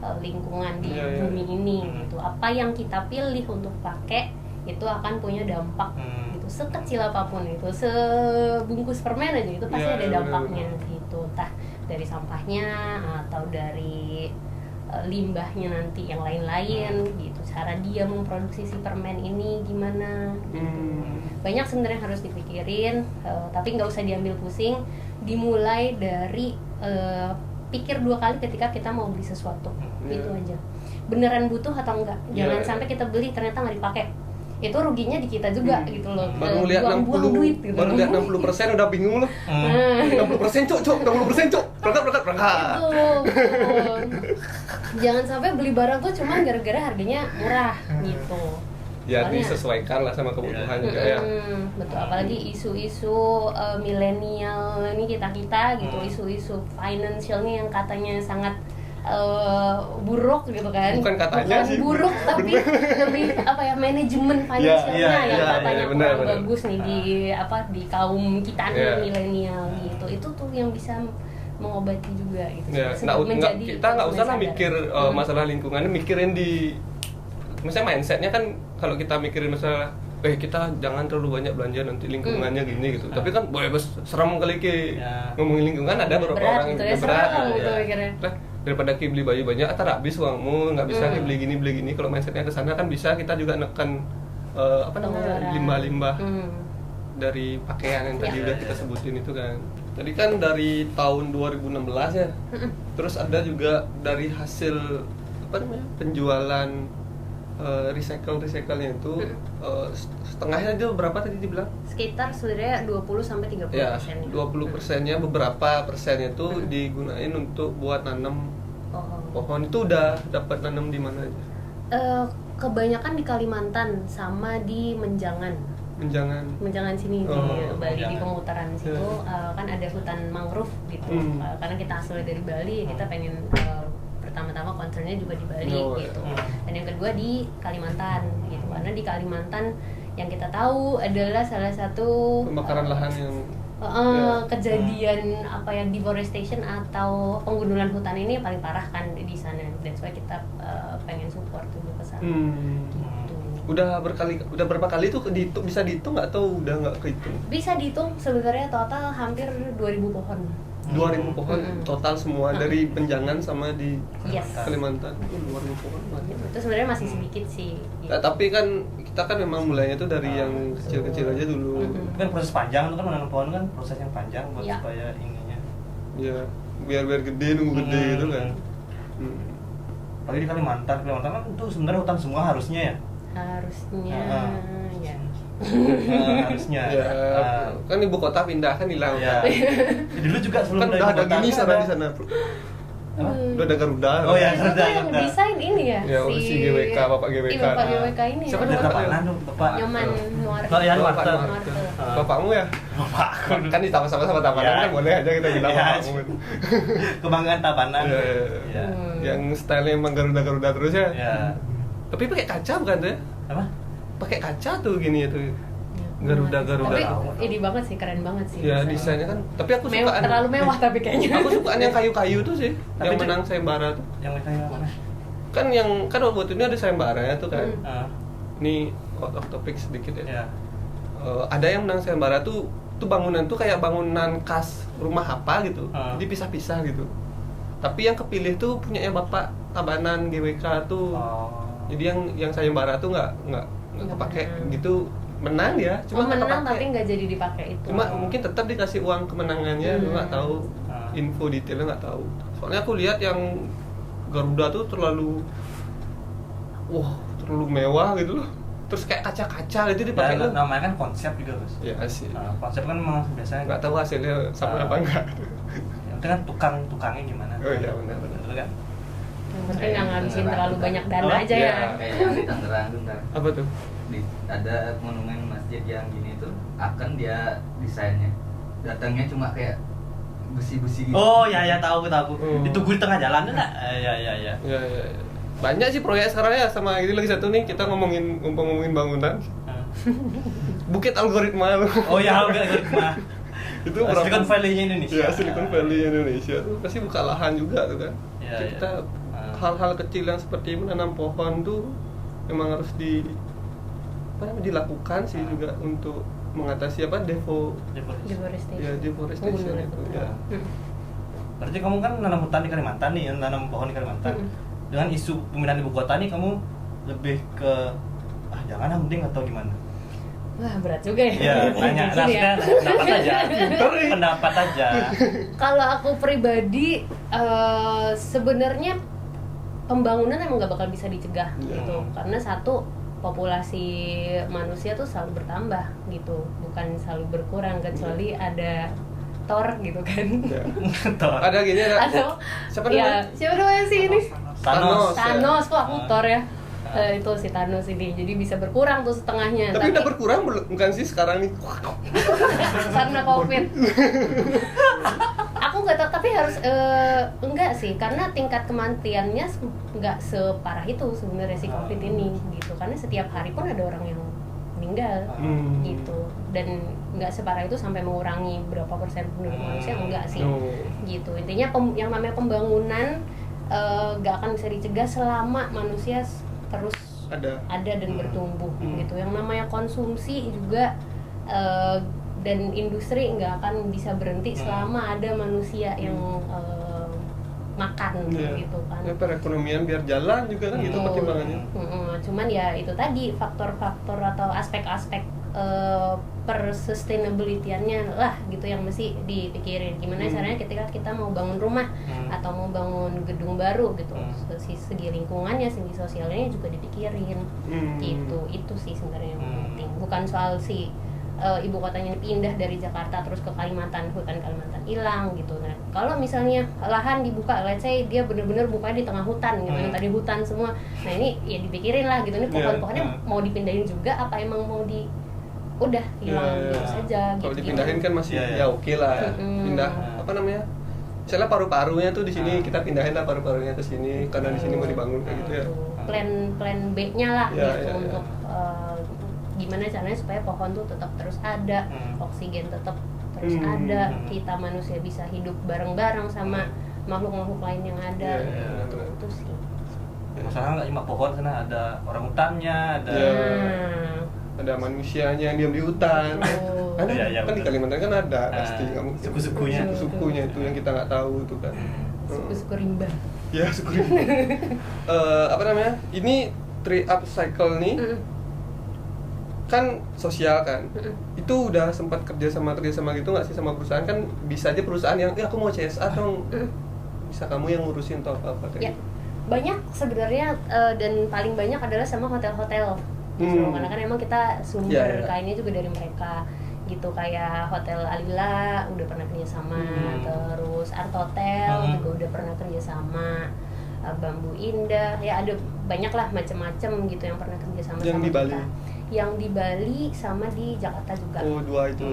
lingkungan di bumi ini gitu. Apa yang kita pilih untuk pakai itu akan punya dampak gitu, sekecil apapun itu, sebungkus permen aja itu pasti ada dampaknya gitu, entah dari sampahnya atau dari limbahnya nanti yang lain-lain gitu, cara dia memproduksi si permen ini gimana gitu. Banyak sebenarnya harus dipikirin, tapi nggak usah diambil pusing, dimulai dari pikir 2 kali ketika kita mau beli sesuatu. Itu aja, beneran butuh atau enggak. Jangan sampai kita beli ternyata nggak dipakai, itu ruginya di kita juga gitu loh.
Baru lihat 60 duit, gitu. Baru lihat 60% udah bingung loh. 60% cok 60% cok berangkat.
Jangan sampai beli barang tuh cuma gara-gara harganya murah gitu.
Ya disesuaikan lah sama kebutuhan juga ya.
Betul, apalagi isu-isu milenial ini kita gitu, isu-isu financial nih yang katanya sangat buruk gitu kan.
Bukan katanya sih
buruk tapi lebih apa ya, manajemen finansialnya yang katanya kurang bagus nih di kaum kita nih milenial gitu. Itu tuh yang bisa mengobati juga gitu.
Kita nggak usah lah mikir masalah lingkungan, mikirin di misalnya mindsetnya kan. Kalau kita mikirin masalah kita jangan terlalu banyak belanja nanti lingkungannya gini gitu. Tapi kan boleh seram kali ngomongin lingkungan, ada beberapa orang
gitu
yang berat gitu. Daripada beli baju banyak atau habis uangmu, nggak bisa beli gini. Kalau mindsetnya ke sana kan bisa kita juga nekan limbah-limbah dari pakaian yang tadi udah kita sebutin itu kan. Tadi kan dari tahun 2016 ya. Terus ada juga dari hasil penjualan recycle-nya itu setengahnya itu berapa tadi dibilang?
Sekitar sebenarnya 20-30%.
Ya, 20%-nya beberapa persennya itu digunain untuk buat nanam pohon. Itu udah dapat nanam di mana aja?
Kebanyakan di Kalimantan sama di Menjangan sini di Bali, di pemutaran situ kan ada hutan mangrove gitu. Karena kita asalnya dari Bali, kita pengen pertama-tama concernnya juga di Bali gitu. Dan yang kedua di Kalimantan gitu, karena di Kalimantan yang kita tahu adalah salah satu
pembakaran lahan yang
kejadian deforestation atau penggundulan hutan ini paling parah kan di sana. That's why kita pengen support juga ke sana. Gitu.
Udah berapa kali tuh bisa dihitung nggak, atau udah nggak kehitung?
Bisa dihitung, sebenarnya total hampir 2000 pohon.
2000 pohon total semua dari Penjangan sama di Kalimantan. 2000 pohon banyak.
Itu sebenarnya masih sedikit sih.
Gitu. Nah, tapi kan kita kan memang mulainya tuh dari yang kecil-kecil aja dulu.
Kan proses panjang itu kan, menanam pohon kan proses yang panjang buat supaya ininya.
Ya, biar gede, nunggu gede gitu kan.
Apalagi di Kalimantan kan itu sebenarnya hutan semua harusnya ya.
Harusnya.
Kan ibu kota pindah kan hilang.
Dulu juga sebelum
kan udah ada gini sana di sana. Udah ada Garuda.
Oh ya,
Garuda yang desain ini ya.
Ya, si GWK, Bapak GWK.
Iya, Bapak GWK ini.
Siapa dari Bapak Nando, Bapak
Nyoman Nuarte.
Oh, Yan Nuarte.
Bapakmu ya?
Bapakku.
Kan ditambah-sama sama Tabanan kan boleh aja kita bilang bapakmu.
Kebanggaan Tabanan.
Iya. Yang stylenya emang Garuda terus ya.
Iya.
Tapi pakai kaca bukan tuh ya?
Apa?
Pakai kaca tuh gini ya tuh. Garuda.
Tapi ini banget sih, keren banget sih.
Ya desainnya kan. Tapi aku suka
terlalu mewah tapi kayaknya.
Aku sukaan yang kayu-kayu tuh sih.
Tapi
yang menang sayembara tuh.
Yang kayu mana?
Kan waktu ini ada sayembaranya tuh kan. Ini out of topic sedikit ya.
Iya.
Ada yang menang sayembara tuh bangunan tuh kayak bangunan khas rumah apa gitu. Jadi pisah-pisah gitu. Tapi yang kepilih tuh punyanya Bapak Tabanan GWK tuh. Jadi yang sayembara tuh nggak kepake gitu. Menang ya,
cuma menang tapi nggak jadi dipakai itu.
Cuma mungkin tetap dikasih uang kemenangannya, nggak tahu info detailnya nggak tahu. Soalnya aku lihat yang Garuda tuh terlalu mewah gitu loh. Terus kayak kaca-kaca gitu dipakai.
Ya, namanya kan konsep juga, Bos.
Ya sih.
Konsep kan memang biasanya
nggak tahu hasilnya sama apa enggak.
Yang penting kan tukangnya gimana.
Oh iya benar.
Kan?
Yang penting nggak ngabisin terlalu banyak dana aja ya.
Kayak yang di Tangerang tuh ntar.
Apa tuh?
Ada monumen masjid yang gini tuh akan dia desainnya datangnya cuma kayak besi-besi gitu.
Oh ya tahu. Itu gue di tengah jalan enggak? Ya.
Ya. Banyak sih proyek sekarang ya, sama ini lagi satu nih kita ngomongin bangunan. Bukit Algoritma.
Oh ya, Algoritma.
Itu
Silicon Valley-nya Indonesia.
Ya, Silicon Valley Indonesia tuh pasti buka lahan juga tuh kan.
Ya,
kita hal-hal kecil yang seperti menanam pohon tuh memang harus dilakukan sih juga untuk mengatasi
deforestation.
Ya, deforestation itu ya.
Berarti kamu kan nanam hutan di Kalimantan nih, nanam pohon di Kalimantan. Dengan isu pemindahan ibu kota nih kamu lebih ke jangan mending atau gimana?
Wah, berat juga ya.
Iya, tanya. Pendapat aja.
Kalau aku pribadi sebenarnya pembangunan emang nggak bakal bisa dicegah gitu. Karena satu, populasi manusia tuh selalu bertambah gitu, bukan selalu berkurang, kecuali ada Thor gitu kan.
Thor.
Ada gini ada.
Siapa namanya sih ini? Thanos kok aku Thor ya. Itu si Thanos ini, jadi bisa berkurang tuh setengahnya.
Tapi udah berkurang bukan sih sekarang nih?
Karena COVID. Aku nggak tahu, tapi harus enggak sih, karena tingkat kematiannya nggak separah itu sebenarnya si COVID ini gitu. Karena setiap hari pun ada orang yang meninggal gitu, dan nggak separah itu sampai mengurangi berapa persen penduduk manusia, enggak sih gitu. Intinya yang namanya pembangunan nggak akan bisa dicegah selama manusia terus ada dan bertumbuh gitu. Yang namanya konsumsi juga dan industri nggak akan bisa berhenti selama ada manusia yang makan gitu kan.
Ya, perekonomian biar jalan juga kan gitu pertimbangannya.
Cuman ya itu tadi faktor-faktor atau aspek-aspek per-sustainability-nya lah gitu yang mesti dipikirin. Gimana caranya ketika kita mau bangun rumah atau mau bangun gedung baru gitu, segi lingkungannya, segi sosialnya juga dipikirin gitu. Itu sih sebenarnya yang penting, bukan soal si ibu kotanya pindah dari Jakarta terus ke Kalimantan, hutan Kalimantan hilang gitu. Nah, kalau misalnya lahan dibuka, let's say dia benar-benar bukanya di tengah hutan gitu, yang tadi hutan semua. Nah, ini ya dipikirin lah gitu, ini pohon-pohonnya mau dipindahin juga apa emang mau udah hilang gitu saja.
Kalau dipindahin kan masih ya oke lah. Pindah apa namanya? Misalnya paru-parunya tuh di sini kita pindahin lah paru-parunya ke sini karena di sini mau dibangun kayak gitu ya.
Plan B-nya lah gitu untuk gimana caranya supaya pohon tuh tetap terus ada, oksigen tetap terus ada, kita manusia bisa hidup bareng-bareng sama makhluk-makhluk lain yang ada gitu. Itu sih.
Masalahnya nggak cuma pohon, sana ada orang hutannya,
ada manusianya yang diam di hutan. Kan di Kalimantan kan ada pasti
suku-sukunya
itu yang kita nggak tahu itu kan.
Suku-suku rimba.
Ya, suku rimba. Apa namanya? Ini tree up cycle nih. Kan sosial kan, itu udah sempat kerja sama gitu nggak sih sama perusahaan? Kan bisa aja perusahaan yang aku mau CSR dong, bisa kamu yang ngurusin atau apa kayak gitu.
Banyak sebenarnya, dan paling banyak adalah sama hotel-hotel justru, karena kan emang kita sumber kainnya juga dari mereka gitu, kayak Hotel Alila udah pernah kerjasama, terus Art Hotel juga udah pernah kerjasama, Bambu Indah, ya ada banyak lah macam-macam gitu yang pernah kerjasama
yang
sama
di Bali.
kita. Yang di Bali sama di Jakarta juga.
Oh, 2 itu.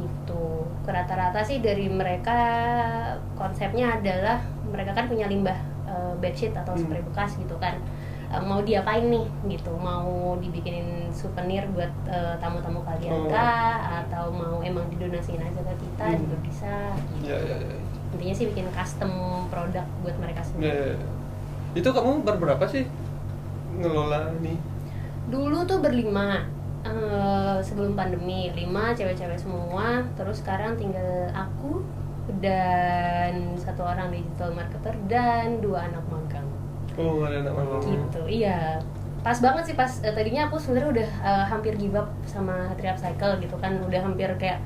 Gitu. Rata-rata sih dari mereka konsepnya adalah mereka kan punya limbah bedsheet atau spray bekas gitu kan. Mau diapain nih gitu, mau dibikinin souvenir buat tamu-tamu kalian kah, atau mau emang didonasiin aja ke kita juga bisa gitu.
Ya.
Intinya sih bikin custom produk buat mereka sendiri.
Ya. Itu kamu berberapa sih ngelola nih?
Dulu tuh berlima, sebelum pandemi 5 cewek-cewek semua, terus sekarang tinggal aku dan 1 orang digital marketer dan 2 anak magang.
Oh, ada anak magang.
Gitu, iya. Pas banget sih, pas tadinya aku sebenarnya udah hampir give up sama Tri-Upcycle gitu kan, udah hampir kayak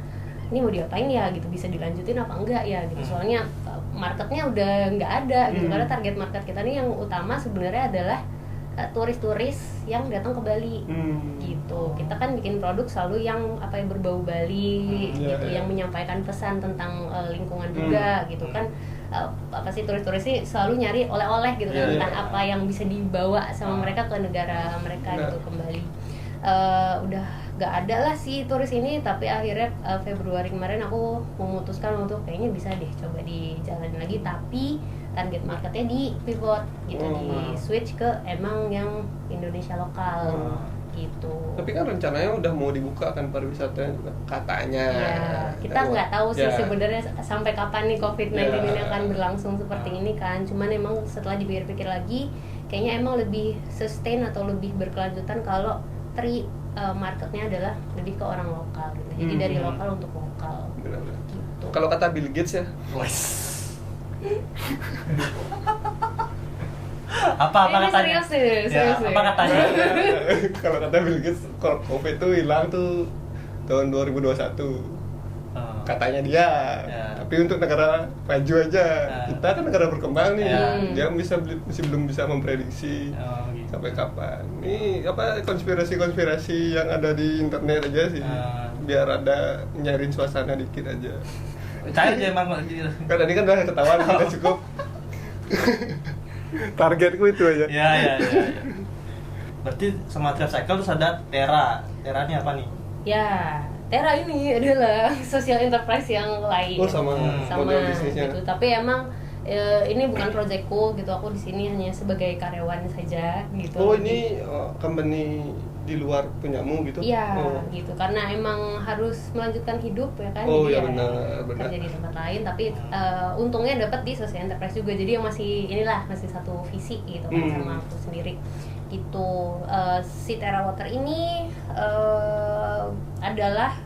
ini mau diapain ya gitu, bisa dilanjutin apa enggak ya gitu, soalnya marketnya udah nggak ada gitu, karena target market kita nih yang utama sebenarnya adalah turis-turis yang datang ke Bali gitu. Kita kan bikin produk selalu yang apa yang berbau Bali gitu, yang menyampaikan pesan tentang lingkungan juga gitu kan. Apa sih, turis-turis sih selalu nyari oleh-oleh gitu kan, entah apa yang bisa dibawa sama mereka ke negara mereka gitu, kembali. Udah gak ada lah sih turis ini, tapi akhirnya Februari kemarin aku memutuskan untuk kayaknya bisa deh coba dijalanin lagi, tapi target marketnya di pivot gitu, di switch ke emang yang Indonesia lokal gitu.
Tapi kan rencananya udah mau dibuka kan pariwisata juga katanya.
Ya, kita nggak tahu sih sebenarnya sampai kapan nih COVID-19 ini akan berlangsung seperti ini kan. Cuman emang setelah dipikir-pikir lagi, kayaknya emang lebih sustain atau lebih berkelanjutan kalau marketnya adalah lebih ke orang lokal gitu. Jadi dari lokal untuk lokal.
Benar-benar.
Gitu.
Kalau kata Bill Gates ya,
apa
ini
katanya?
serius
Apa katanya?
kalau kata Bill Gates, COVID tuh hilang tuh tahun 2021. Katanya dia. Tapi untuk negara maju aja. Kita kan negara berkembang nih. Dia masih belum bisa memprediksi
Gitu.
sampai kapan. Ini apa konspirasi yang ada di internet aja sih. Biar ada nyarin suasana dikit aja.
Cair aja emang
Kan tadi kan udah ketahuan, kita cukup. Targetku itu aja.
Ya. Berarti sama Tri-Upcycle terus ada Tera. Tera ini apa nih?
Ya, Tera ini adalah social enterprise yang lain.
Oh, sama model bisnisnya.
Gitu. Tapi emang ini bukan proyekku gitu. Aku di sini hanya sebagai karyawan saja gitu.
Oh, ini company di luar punyamu gitu?
Iya, gitu. Karena emang harus melanjutkan hidup ya kan.
Oh,
jadi
iya benar.
kerja di tempat lain, tapi untungnya dapat di social enterprise juga. Jadi yang masih satu visi gitu kan sama aku sendiri. Gitu. Si Tera Water ini adalah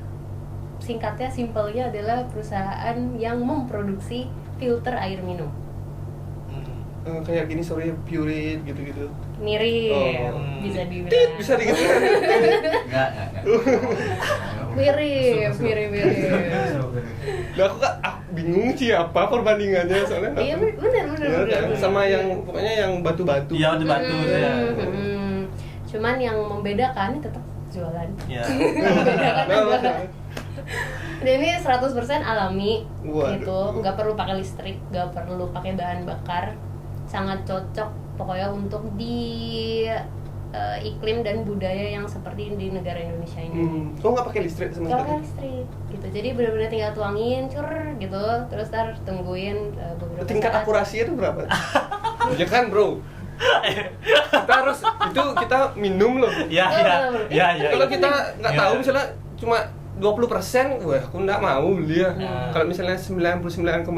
simpelnya adalah perusahaan yang memproduksi filter air minum.
Kayak gini, sorry, Pureit gitu-gitu.
Mirip, bisa dibilang.
Bisa gitu.
Enggak.
Mirip.
Nah, aku bingung sih apa perbandingannya soalnya.
Iya benar.
Sama yang pokoknya yang batu-batu.
Iya, batu ya.
Cuman yang membedakan tetap jualan.
Iya.
Membedakan adalah dan ini 100% alami.
Waduh.
Gitu, nggak perlu pakai listrik, nggak perlu pakai bahan bakar, sangat cocok pokoknya untuk di iklim dan budaya yang seperti di negara Indonesia ini.
Oh, nggak pakai listrik sama
Nggak
sekali?
pakai listrik, gitu. Jadi benar-benar tinggal tuangin, gitu, terus ntar tungguin beberapa
Tingkat
saat.
akurasinya itu berapa? Ya kan, bro. Kita minum loh.
Iya.
Kalau kita nggak tahu misalnya cuma 20%, wah aku nggak mau beli ya. Kalau misalnya 99,99%,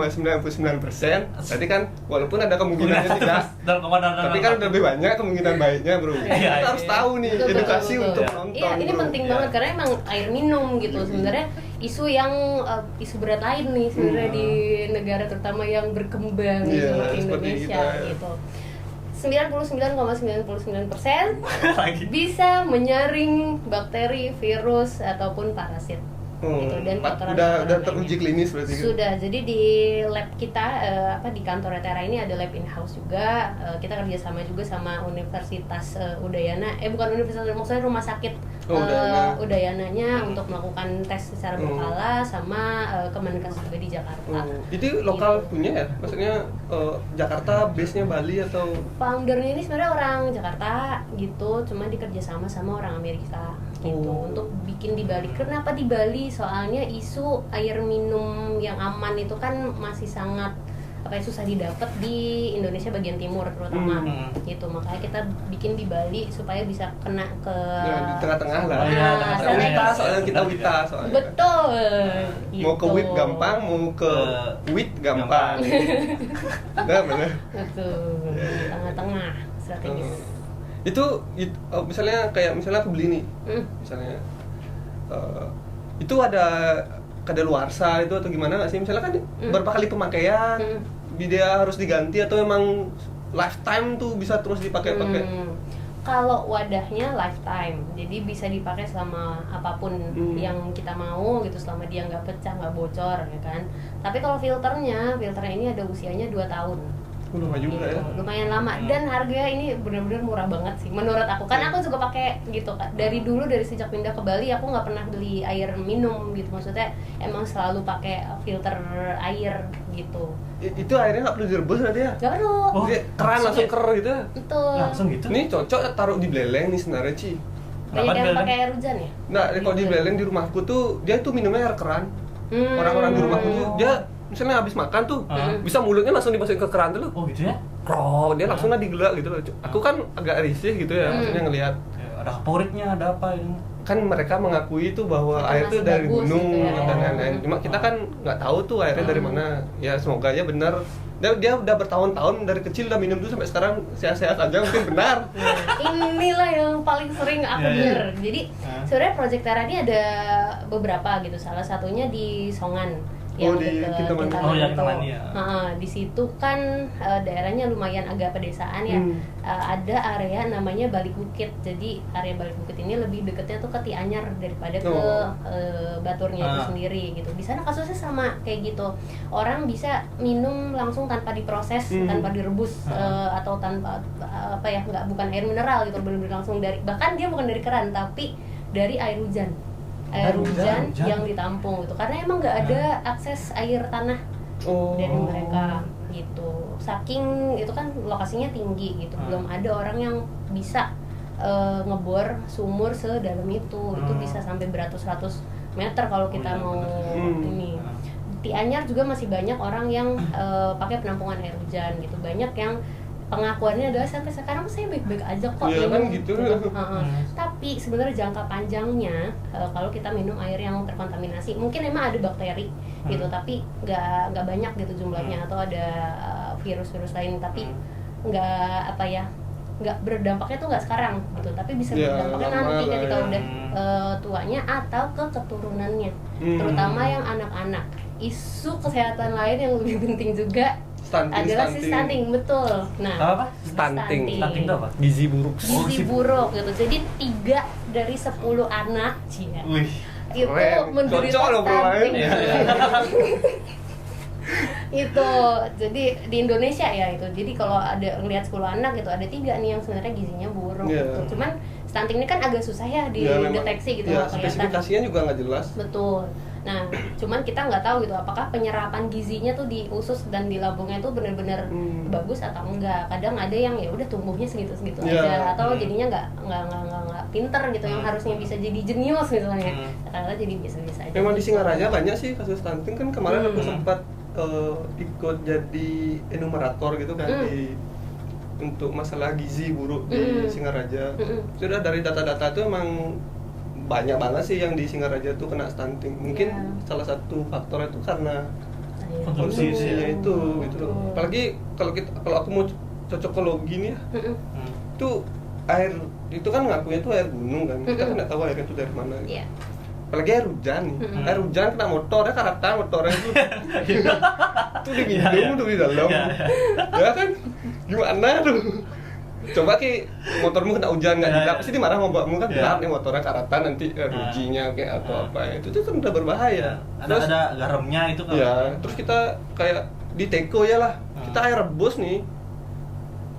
berarti kan walaupun ada kemungkinannya tidak, tapi kan udah lebih banyak kemungkinan baiknya, bro. Kita harus tahu nih, edukasi untuk nonton.
Iya, ini penting banget karena emang air minum gitu. Sebenarnya isu berat lain nih sebenarnya di negara terutama yang berkembang seperti Indonesia gitu. 99,99% bisa menyaring bakteri, virus ataupun parasit gitu. Dan
udah teruji klinis berarti kan?
Sudah. Jadi di lab kita di kantor Etera ini ada lab in-house juga. Kita kerjasama juga sama Universitas Udayana. Bukan universitas, maksudnya rumah sakit Udayananya untuk melakukan tes secara berkala sama Kemenkes juga di Jakarta.
Itu lokal punya ya? Maksudnya Jakarta, base-nya Bali atau?
Foundernya ini sebenarnya orang Jakarta gitu, cuma dikerjasama sama orang Amerika gitu untuk bikin di Bali. Kenapa di Bali? Soalnya isu air minum yang aman itu kan masih sangat susah didapat di Indonesia bagian timur terutama gitu. Makanya kita bikin di Bali supaya bisa kena ke
di tengah-tengah lah. Soalnya kita wita soalnya.
Betul.
Mau ke wit gampang, mau ke wit gampang. Benar.
Betul. Tengah-tengah strategis.
Itu misalnya aku beli nih. Misalnya itu ada kadaluarsa itu atau gimana nggak sih? Misalnya kan berapa kali pemakaian, dia harus diganti atau memang lifetime tuh bisa terus dipakai-pakai?
Kalau wadahnya lifetime, jadi bisa dipakai selama apapun yang kita mau gitu, selama dia nggak pecah, nggak bocor ya kan. Tapi kalau filternya ini ada usianya 2 tahun.
Lama juga
gitu.
Ya.
Lumayan lama dan harganya ini benar-benar murah banget sih menurut aku. Kan aku juga pakai gitu kan. Dari sejak pindah ke Bali aku nggak pernah beli air minum gitu. Maksudnya emang selalu pakai filter air gitu.
Itu airnya nggak perlu direbus nanti ya?
Nggak perlu.
Keran langsung ker gitu.
Betul.
Langsung gitu.
Ini cocok taruh di beleng nih sebenarnya Ci.
Banyak yang pakai air hujan ya?
Nah, kalau di beleng di rumahku tuh dia tuh minumnya air keran. Orang-orang di rumahku tuh dia misalnya habis makan tuh bisa mulutnya langsung dimasukin ke keran tuh loh.
Oh gitu ya?
Dia langsung digelak gitu loh. Aku kan agak risih gitu ya maksudnya ngelihat.
Ada favoritnya, ada apa ini?
Kan mereka mengakui itu bahwa air itu dari gunung gitu ya. Dan lain-lain. Cuma kita kan nggak tahu tuh airnya dari mana. Ya semoga aja benar. Dia udah bertahun-tahun dari kecil udah minum tuh sampai sekarang sehat-sehat aja mungkin benar.
Inilah yang paling sering aku dengar. Jadi sebenarnya Project Tera ini ada beberapa gitu. Salah satunya di Songan. Yang
di Kintamani.
Di situ kan daerahnya lumayan agak pedesaan ya. Ada area namanya Balik Bukit. Jadi area Balik Bukit ini lebih deketnya tuh ke Tianyar daripada ke Baturnya itu sendiri gitu. Di sana kasusnya sama kayak gitu. Orang bisa minum langsung tanpa diproses, tanpa direbus atau tanpa bukan air mineral gitu, benar-benar langsung dari, bahkan dia bukan dari keran tapi dari air hujan. Air hujan yang ditampung gitu, karena emang nggak ada akses air tanah dari mereka gitu. Saking itu kan lokasinya tinggi gitu, belum ada orang yang bisa ngebor sumur sedalam itu bisa sampai beratus-ratus meter kalau kita mau ini. Di Anyar juga masih banyak orang yang pakai penampungan air hujan gitu. Banyak yang pengakuannya adalah sampai sekarang saya baik-baik aja kok
minum kan gitu.
Tapi sebenarnya jangka panjangnya kalau kita minum air yang terkontaminasi mungkin emang ada bakteri gitu, tapi nggak banyak gitu jumlahnya, atau ada virus-virus lain, tapi nggak berdampaknya tuh nggak sekarang gitu, tapi bisa berdampaknya nanti ketika udah tuanya atau ke keturunannya, terutama yang anak-anak. Isu kesehatan lain yang lebih penting juga adalah stunting, betul. Nah,
apa?
Stunting
itu apa?
Gizi buruk.
Gizi buruk gitu. Jadi 3 dari 10 anak itu menderita stunting. Itu jadi di Indonesia ya itu. Jadi kalau ada ngelihat 10 anak gitu, ada 3 nih yang sebenarnya gizinya buruk gitu. Cuman stunting ini kan agak susah ya dideteksi gitu.
Spesifikasinya juga nggak jelas.
Betul. Nah, cuman kita nggak tahu gitu apakah penyerapan gizinya tuh di usus dan di lambungnya tuh benar-benar bagus atau enggak. Kadang ada yang ya udah tumbuhnya segitu-segitu aja, atau jadinya nggak pinter gitu, yang harusnya bisa jadi jenius misalnya. Ternyata jadi biasa-biasa aja.
Memang di Singaraja banyak sih kasus stunting kan. Kemarin aku sempat ikut jadi enumerator gitu kan untuk masalah gizi buruk di Singaraja. Sudah dari data-data itu emang banyak banget sih yang di Singaraja tuh kena stunting. Mungkin salah satu faktornya itu karena konsumsinya itu gitu loh. Apalagi kalau aku mau cocokologi nih ya, itu air itu kan ngakunya tuh air gunung kan. Kita kan nggak tahu airnya itu dari mana. Apalagi air hujan nih. Air hujan kena motornya, karakter motornya itu itu diminum tuh di dalam. Ya kan gimana tuh? Coba ki motormu kena hujan nggak dilap, pasti dimarah sama mbakmu kan, gelap nih motornya karatan nanti rujinya kayak atau apa itu kan udah berbahaya. Terus
ada garamnya itu kan.
Ya, terus kita kayak di teko ya lah, kita air rebus nih,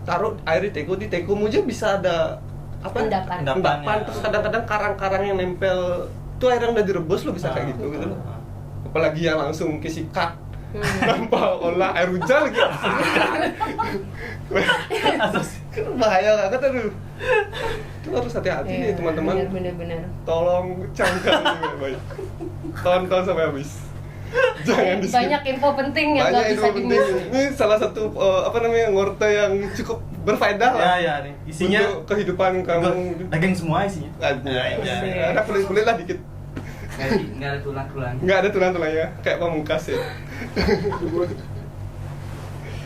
taruh air di teko aja bisa ada apa? Endapan. Terus kadang-kadang karang-karang yang nempel, tuh air yang udah direbus lo bisa kayak gitu loh. Apalagi yang langsung ke sikat. Tanpa olah air hujan lagi. Bahaya banget aduh. Itu harus hati-hati nih teman-teman.
Bener.
Tolong camkan baik. Tonton sampai habis. Jangan
banyak info penting yang nggak bisa di-miss.
Ini salah satu ngorte yang cukup berfaedah lah.
Ya nih. Isinya
untuk kehidupan kamu.
Daging semua isinya.
Ada kulit-kulit lah dikit.
Nggak ada tulang-tulang.
Nggak ada tulang-tulangnya, kayak Pamungkas ya.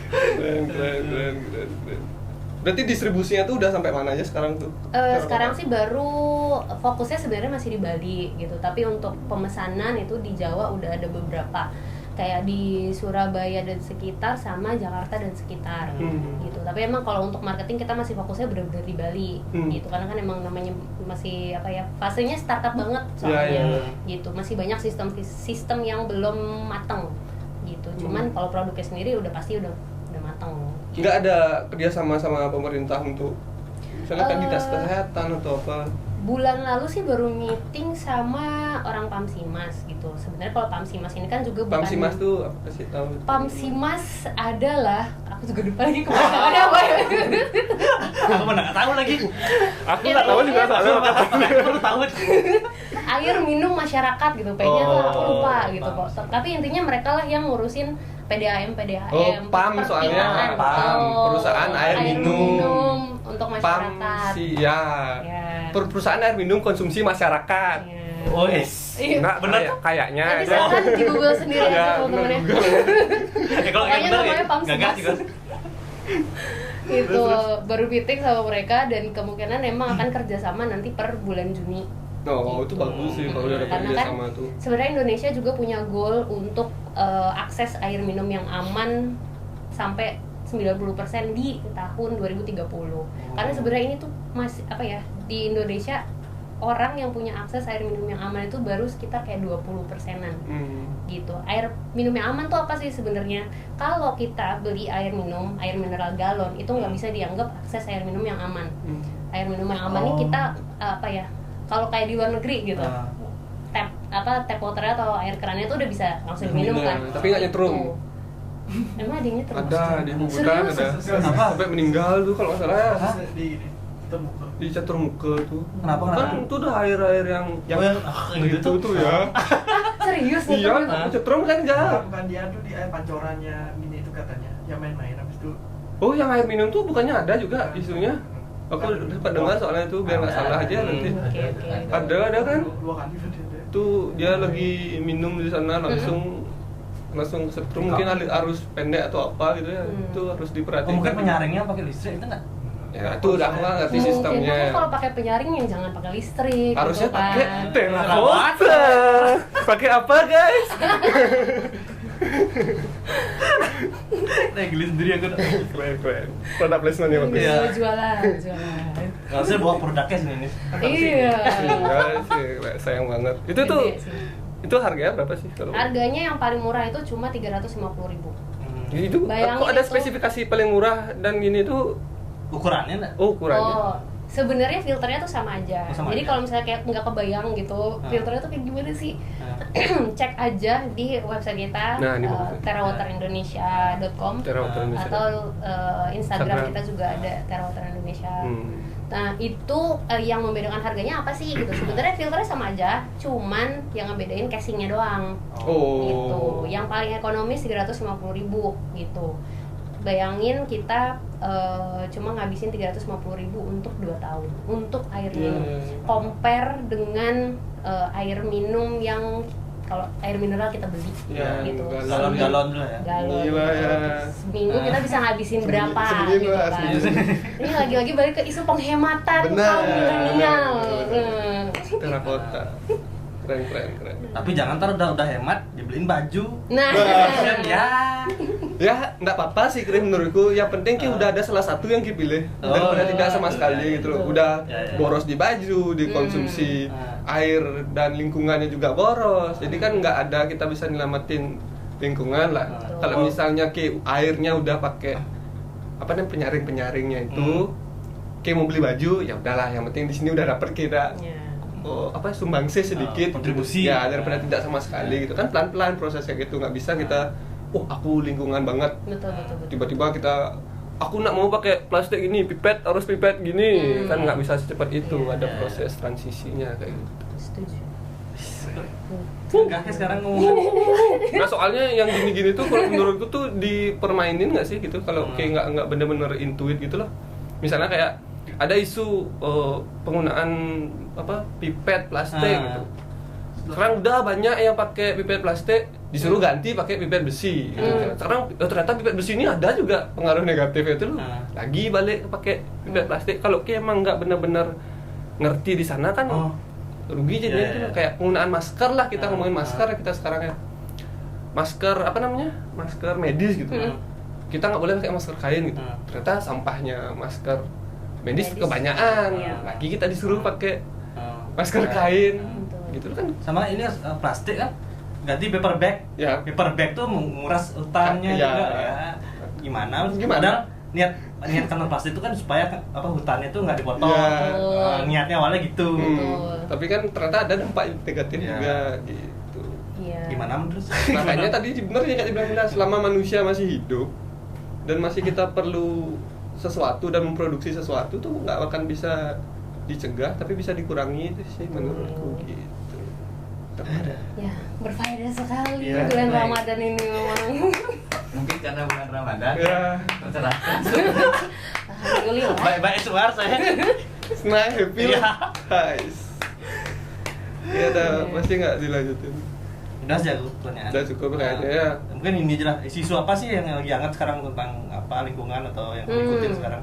Keren. Berarti distribusinya tuh udah sampai mana aja sekarang tuh?
Sekarang sih baru fokusnya sebenarnya masih di Bali gitu, tapi untuk pemesanan itu di Jawa udah ada beberapa, kayak di Surabaya dan sekitar sama Jakarta dan sekitar gitu. Tapi emang kalau untuk marketing kita masih fokusnya benar-benar di Bali gitu, karena kan emang namanya masih fasenya startup banget soalnya gitu, masih banyak sistem yang belum mateng gitu. Cuman kalau produknya sendiri udah pasti udah mateng.
Nggak ada kerjasama sama pemerintah untuk misalnya kan dinas kesehatan atau apa?
Bulan lalu sih baru meeting sama orang Pamsimas gitu. Sebenarnya kalau Pamsimas ini kan juga bukan.
Pamsimas tuh apa sih tahu?
Pamsimas adalah, aku juga lupa lagi kepanjangannya apa ya.
Aku mana nggak tahu lagi.
Aku nggak tahu juga soalnya.
Aku tahu.
Air minum masyarakat gitu, P-nya tuh aku lupa gitu kok. Tapi intinya mereka lah yang ngurusin PDAM.
Oh, PAM soalnya. PAM, perusahaan air minum
untuk masyarakat.
Ya. Perusahaan air minum konsumsi masyarakat.
Oh yes.
Enggak benar kayaknya.
Nanti silakan di Google sendiri aja teman-temannya.
Kalau
pokoknya namanya Pamsimas. Itu baru meeting sama mereka dan kemungkinan emang akan kerjasama nanti per bulan Juni.
Oh, itu bagus sih kalau udah ada kerjasama tuh.
Sebenarnya Indonesia juga punya goal untuk akses air minum yang aman sampai 90% di tahun 2030. Karena sebenarnya ini tuh masih di Indonesia orang yang punya akses air minum yang aman itu baru sekitar kayak 20%-an. Gitu. Air minum yang aman tuh apa sih sebenarnya? Kalau kita beli air minum, air mineral galon itu nggak bisa dianggap akses air minum yang aman. Air minum yang aman ini kita kalau kayak di luar negeri gitu. Tap water atau air kerannya itu udah bisa langsung minum kan.
Tapi nggak nyetrum.
Emang ada yang nyetrum?
Ada di Bubutan ada. Sampai meninggal tuh kalau nggak salah ya. Di catur muka tuh.
Kenapa?
Kan itu udah air-air yang
gitu
tuh ya.
Serius nih?
Iya, cetrum kan enggak.
Bukan dia tuh di air pancorannya gini itu katanya. Yang main-main habis itu.
Oh, yang air minum tuh bukannya ada juga isunya? Aku sempat dengar soalnya itu biar nggak salah aja nanti. Ada kan?
2 kali berarti ada.
Tuh dia lagi minum di sana langsung setrum, mungkin arus pendek atau apa gitu ya. Itu harus diperhatikan.
Mungkin penyaringnya pakai listrik itu enggak?
Ya itu udah aku ngerti sistemnya.
Mungkin kalau pakai penyaring yang jangan pakai listrik.
Harusnya
gitu kan.
pakai terakota. Pakai apa guys?
Geli sendiri aku.
Keren. Product placement ya bagus.
Iya. Jualan.
Harusnya bawa produknya sini nih.
Iya.
Enggak sih, sayang banget. Itu tuh itu harganya berapa sih kalau?
Harganya yang paling murah itu cuma 350.000.
Itu kok ada spesifikasi paling murah dan gini tuh
ukurannya enggak?
Oh, ukurannya.
Oh, sebenarnya filternya tuh sama aja. Jadi kalau misalnya kayak nggak kebayang gitu, filternya tuh kayak gimana sih? Cek aja di website kita, terawater-indonesia.com atau Instagram kita juga ada Terawater Indonesia. Nah itu yang membedakan harganya apa sih gitu? Sebenarnya filternya sama aja, cuman yang ngebedain casingnya doang. Gitu. Yang paling ekonomis 350.000 gitu. Bayangin kita cuma ngabisin 350.000 untuk 2 tahun untuk air minum. Compare dengan air minum yang kalau air mineral kita beli gitu.
Galon-galon dulu ya.
Galon.
Gila ya.
Seminggu kita bisa ngabisin berapa gitu kan. Ini lagi-lagi balik ke isu penghematan kaum milenial.
Terakota. Keren.
Tapi jangan ntar udah hemat dibeliin baju.
Nah,
ya.
Ya, enggak apa-apa sih Krim menurutku. Yang penting ki udah ada salah satu yang dipilih daripada tidak sama sekali gitu loh. Udah boros di baju, dikonsumsi air dan lingkungannya juga boros. Jadi kan nggak ada kita bisa nyelamatin lingkungan lah. Kalau misalnya ki airnya udah pakai apa namanya penyaring-penyaringnya itu, ki mau beli baju ya udahlah. Yang penting di sini udah dapat kita sumbangsi sedikit
kontribusi
ya daripada tidak sama sekali gitu kan, pelan-pelan prosesnya gitu. Nggak bisa kita aku lingkungan banget.
Betul.
Tiba-tiba aku nak mau pakai plastik ini, pipet harus pipet gini. Kan nggak bisa secepat itu, ada proses transisinya kayak gitu.
Setuju.
Enggak sekarang ngomong.
Nah soalnya yang gini-gini tuh kalau menurutku tuh dipermainin nggak sih gitu, kalau kayak nggak bener-bener intuit gitu loh. Misalnya kayak ada isu penggunaan pipet plastik gitu. Sekarang udah banyak yang pakai pipet plastik, disuruh ganti pakai pipet besi. Sekarang ternyata pipet besi ini ada juga pengaruh negatifnya itu loh. Lagi balik pakai pipet plastik. Kalau emang nggak benar-benar ngerti di sana kan rugi jadinya itu kayak penggunaan masker lah, kita ngomongin masker kita sekarang ya. Masker masker medis gitu. Kita nggak boleh pakai masker kain gitu. Ternyata sampahnya masker medis kebanyakan. Lagi kita disuruh pakai masker kain. Gitu kan.
Sama ini plastik kan ganti paper bag.
Ya.
Paper bag tuh menguras hutannya juga ya. Gimana? Padahal niat karena plastik itu kan supaya hutannya tuh nggak dipotong. Niatnya awalnya gitu.
Tapi kan ternyata ada dampak negatif juga gitu.
Gimana menurut?
Makanya tadi bener ya kayak dibilang, selama manusia masih hidup dan masih kita perlu sesuatu dan memproduksi sesuatu tuh nggak akan bisa dicegah, tapi bisa dikurangi itu sih menurutku gitu.
Ya, berfaedah sekali bulan Ramadan ini memang.
Mungkin karena bulan Ramadan tercerahkan.
Alhamdulillah.
Baik-baik suar saya.
Senang, happy lah. Guys. Ya udah, pasti nggak dilanjutin.
Udah sih aku pertanyaan.
Udah cukup kayaknya ya.
Mungkin ini aja lah, isu apa sih yang lagi hangat sekarang tentang lingkungan atau yang ikutin sekarang?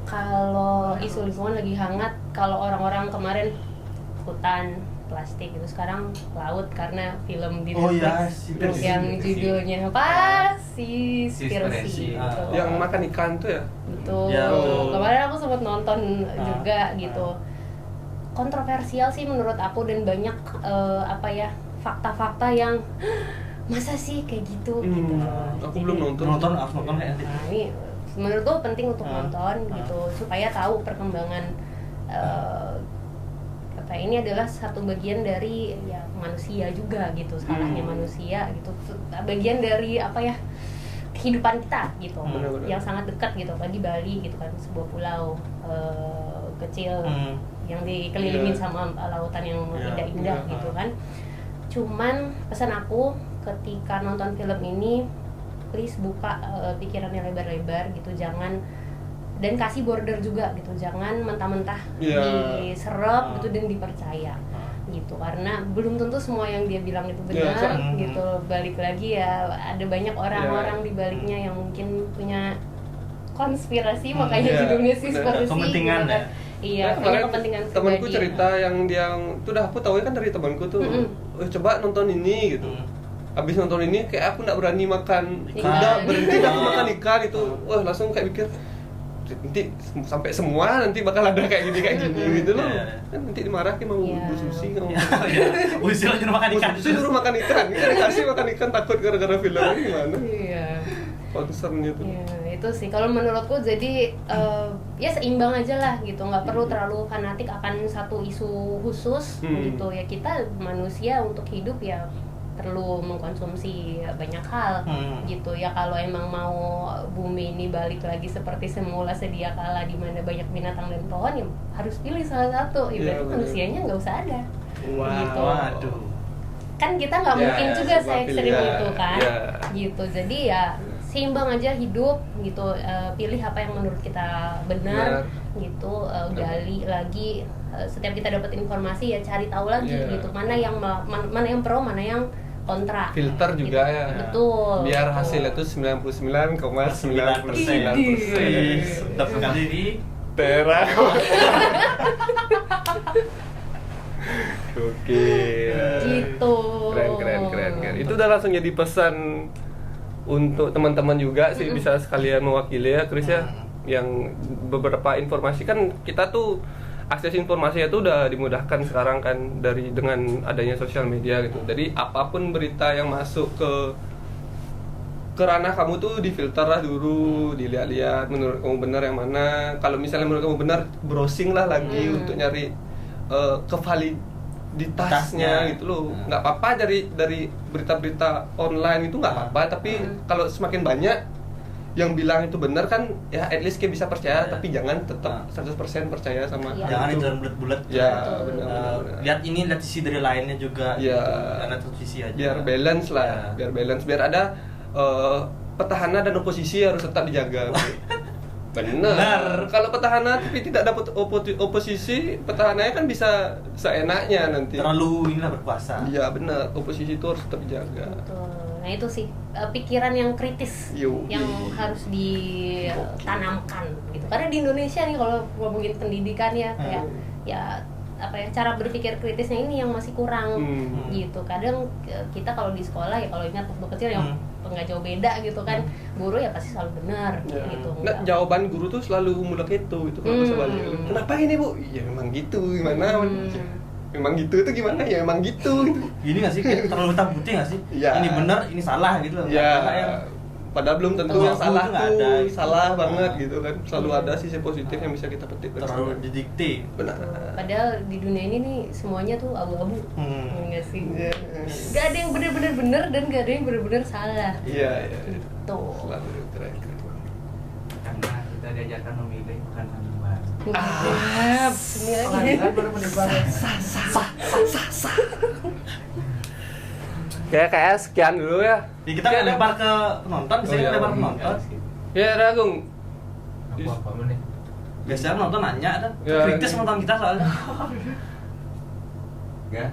Kalau isu lingkungan lagi hangat, kalau orang-orang kemarin hutan, plastik itu, sekarang laut karena film di Netflix yang judulnya apa? Seaspiracy.
Yang makan ikan tuh ya?
Betul. Kemarin aku sempat nonton juga gitu. Kontroversial sih menurut aku, dan banyak fakta-fakta yang masa sih kayak gitu. Gitu.
Aku belum nonton.
Harus nonton kayak gitu.
Nah, ini menurutku penting untuk nonton gitu supaya tahu perkembangan ini adalah satu bagian dari ya manusia juga gitu, salahnya manusia gitu, bagian dari kehidupan kita gitu, yang sangat dekat gitu, apalagi Bali gitu kan, sebuah pulau kecil yang dikelilingin sama lautan yang indah-indah gitu kan. Cuman pesan aku ketika nonton film ini, please buka pikirannya lebar-lebar gitu, dan kasih border juga gitu, jangan mentah-mentah diserap gitu dan dipercaya gitu, karena belum tentu semua yang dia bilang itu benar gitu. Balik lagi ya, ada banyak orang-orang di baliknya yang mungkin punya konspirasi, makanya judulnya sih seperti
kepentingan
gitu kan. Iya, punya kepentingan pribadi.
Temanku cerita yang tuh dah aku tahu kan dari temanku tuh, coba nonton ini gitu. Abis nonton ini kayak aku nggak berani makan, udah berhenti aku makan ikan itu, langsung kayak mikir nanti sampai semua nanti bakal ada kayak gini gitu loh. Kan nanti dimarahin mau Bu Susi ngomong.
Usil nyuruh makan ikan.
Susi suruh makan ikan. Kita dikasih makan ikan takut gara-gara film ini gimana?
Iya.
Concernnya tuh.
Iya, itu sih kalau menurutku. Jadi ya seimbang aja lah gitu, nggak perlu terlalu fanatik akan satu isu khusus gitu ya. Kita manusia untuk hidup ya perlu mengkonsumsi banyak hal gitu ya. Kalau emang mau bumi ini balik lagi seperti semula sedia kala di mana banyak binatang dan pohon, ya harus pilih salah satu. Ya berarti manusianya nggak usah ada. Gitu.
Waduh.
Kan kita nggak mungkin juga se-ekstrim itu kan. Gitu. Jadi ya seimbang aja hidup gitu. Pilih apa yang menurut kita benar gitu. Gali lagi. Setiap kita dapat informasi ya cari tahu lagi gitu. Mana yang pro, mana yang kontra.
Filter juga
gitu.
ya.
Betul.
Biar hasilnya tuh 99,9%.
Sedap sekali di
Tera. Oke.
Gitu.
Keren. Itu udah langsung jadi pesan untuk teman-teman juga sih bisa sekalian mewakili ya Chris ya, yang beberapa informasi kan kita tuh akses informasinya tuh udah dimudahkan sekarang kan dengan adanya sosial media gitu. Jadi apapun berita yang masuk ke ranah kamu tuh difilter lah dulu, dilihat-lihat menurut kamu benar yang mana. Kalau misalnya menurut kamu benar, browsing lah lagi untuk nyari kevaliditasnya gitu loh. Nggak apa-apa dari berita-berita online itu nggak apa-apa, tapi kalau semakin banyak yang bilang itu benar kan ya at least kayak bisa percaya, tapi jangan tetap 100% percaya sama
jangan
itu.
jangan bulat-bulat
benar.
Lihat sisi dari lainnya juga
ya,
jangan satu sisi aja
biar balance lah biar ada petahana dan oposisi harus tetap dijaga. Benar. Kalau petahana tapi tidak dapat oposisi, petahananya kan bisa seenaknya nanti.
Terlalu inilah berkuasa.
Iya benar, oposisi itu harus tetap dijaga.
Betul. Nah itu sih pikiran yang kritis yang harus ditanamkan gitu. Karena di Indonesia nih kalau ngomongin pendidikan ya kayak cara berpikir kritisnya ini yang masih kurang gitu. Kadang kita kalau di sekolah ya kalau ingat waktu kecil yang nggak jauh beda gitu kan, guru ya pasti selalu benar gitu.
Nah, jawaban guru tuh selalu mulak itu kalau sebalik. Kenapa ini Bu? Ya memang gitu, gimana? Memang gitu itu gimana ya, memang gitu.
Gini nggak sih, kayak terlalu hitam putih nggak sih?
Ya.
Ini benar, ini salah gitu loh.
Ya. Padahal belum tentu yang salah tuh
ada,
salah banget gitu kan. Selalu ada sisi positif yang bisa kita petik.
Terlalu didikte.
Benar.
Padahal di dunia ini nih semuanya tuh abu-abu. Enggak sih.
Yes.
Gak ada yang benar-benar benar dan gak ada yang benar-benar salah.
Iya.
Gitu.
Selalu keren.
Karena kita diajarkan memilih bukan menimbang.
Ini lagi.
Baru menimbang.
Kayak sekian dulu ya.
Kita lempar ke penonton, bisa lempar ke penonton.
Ya, Ragung.
Apa nih?
Biasanya penonton nanya kan,
Ya.
kritis penonton kita soalnya.
Enggak.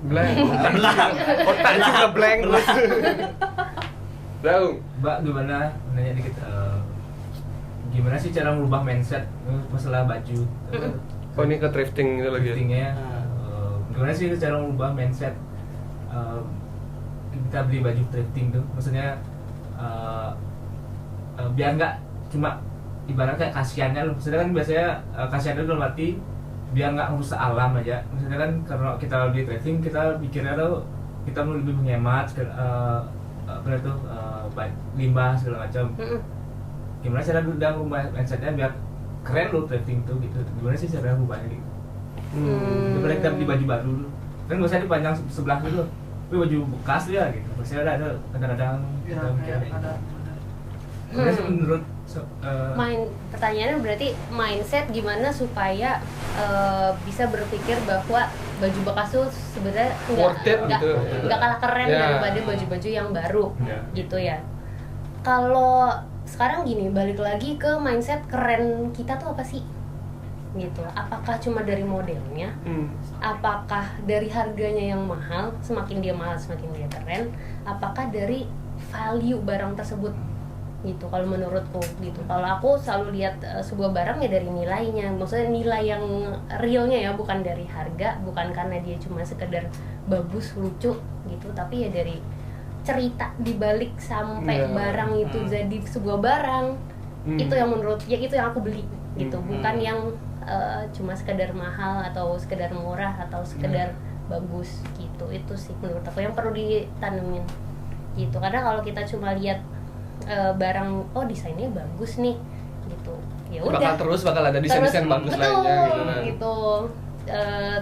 Blank. Otaknya juga blank. Ragung.
Mbak gimana nanya dikit gimana sih cara merubah mindset masalah baju
Oh ini ke thrifting itu lagi ya?
thriftingnya gimana sih cara merubah mindset kita beli baju thrifting tuh maksudnya biar nggak cuma ibarat kayak kasihannya loh, maksudnya kan biasanya kasihannya dalam arti biar nggak merusak alam aja, maksudnya kan kalau kita beli thrifting kita pikirnya tuh kita mau lebih menghemat limbah segala macam. Gimana cara udah merubah mindsetnya biar keren lo thrifting tuh gitu, gimana sih cara merubahnya gitu? Daripada kita beli baju baru dulu kan gak usah dipanjang sebelah gitu, tapi baju bekas ya gitu, pasti ada kadang-kadang kita mikir
ada.
gimana sih menurut
Pertanyaannya berarti mindset gimana supaya bisa berpikir bahwa baju bekas tuh sebenarnya nggak kalah keren daripada baju-baju yang baru gitu ya. Kalau sekarang gini, balik lagi ke mindset keren kita tuh apa sih gitu. Apakah cuma dari modelnya, apakah dari harganya yang mahal, semakin dia mahal semakin dia keren, apakah dari value barang tersebut gitu. Kalau menurutku gitu, kalau aku selalu lihat sebuah barang ya dari nilainya, maksudnya nilai yang realnya ya, bukan dari harga, bukan karena dia cuma sekedar bagus lucu gitu, tapi ya dari cerita dibalik sampai barang itu jadi sebuah barang. Itu yang menurut ya itu yang aku beli gitu, bukan yang cuma sekedar mahal atau sekedar murah atau sekedar bagus gitu. Itu sih menurut aku yang perlu ditanemin gitu. Karena kalau kita cuma lihat barang desainnya bagus nih gitu, ya udah
bakal ada desain bagus lainnya
gitu.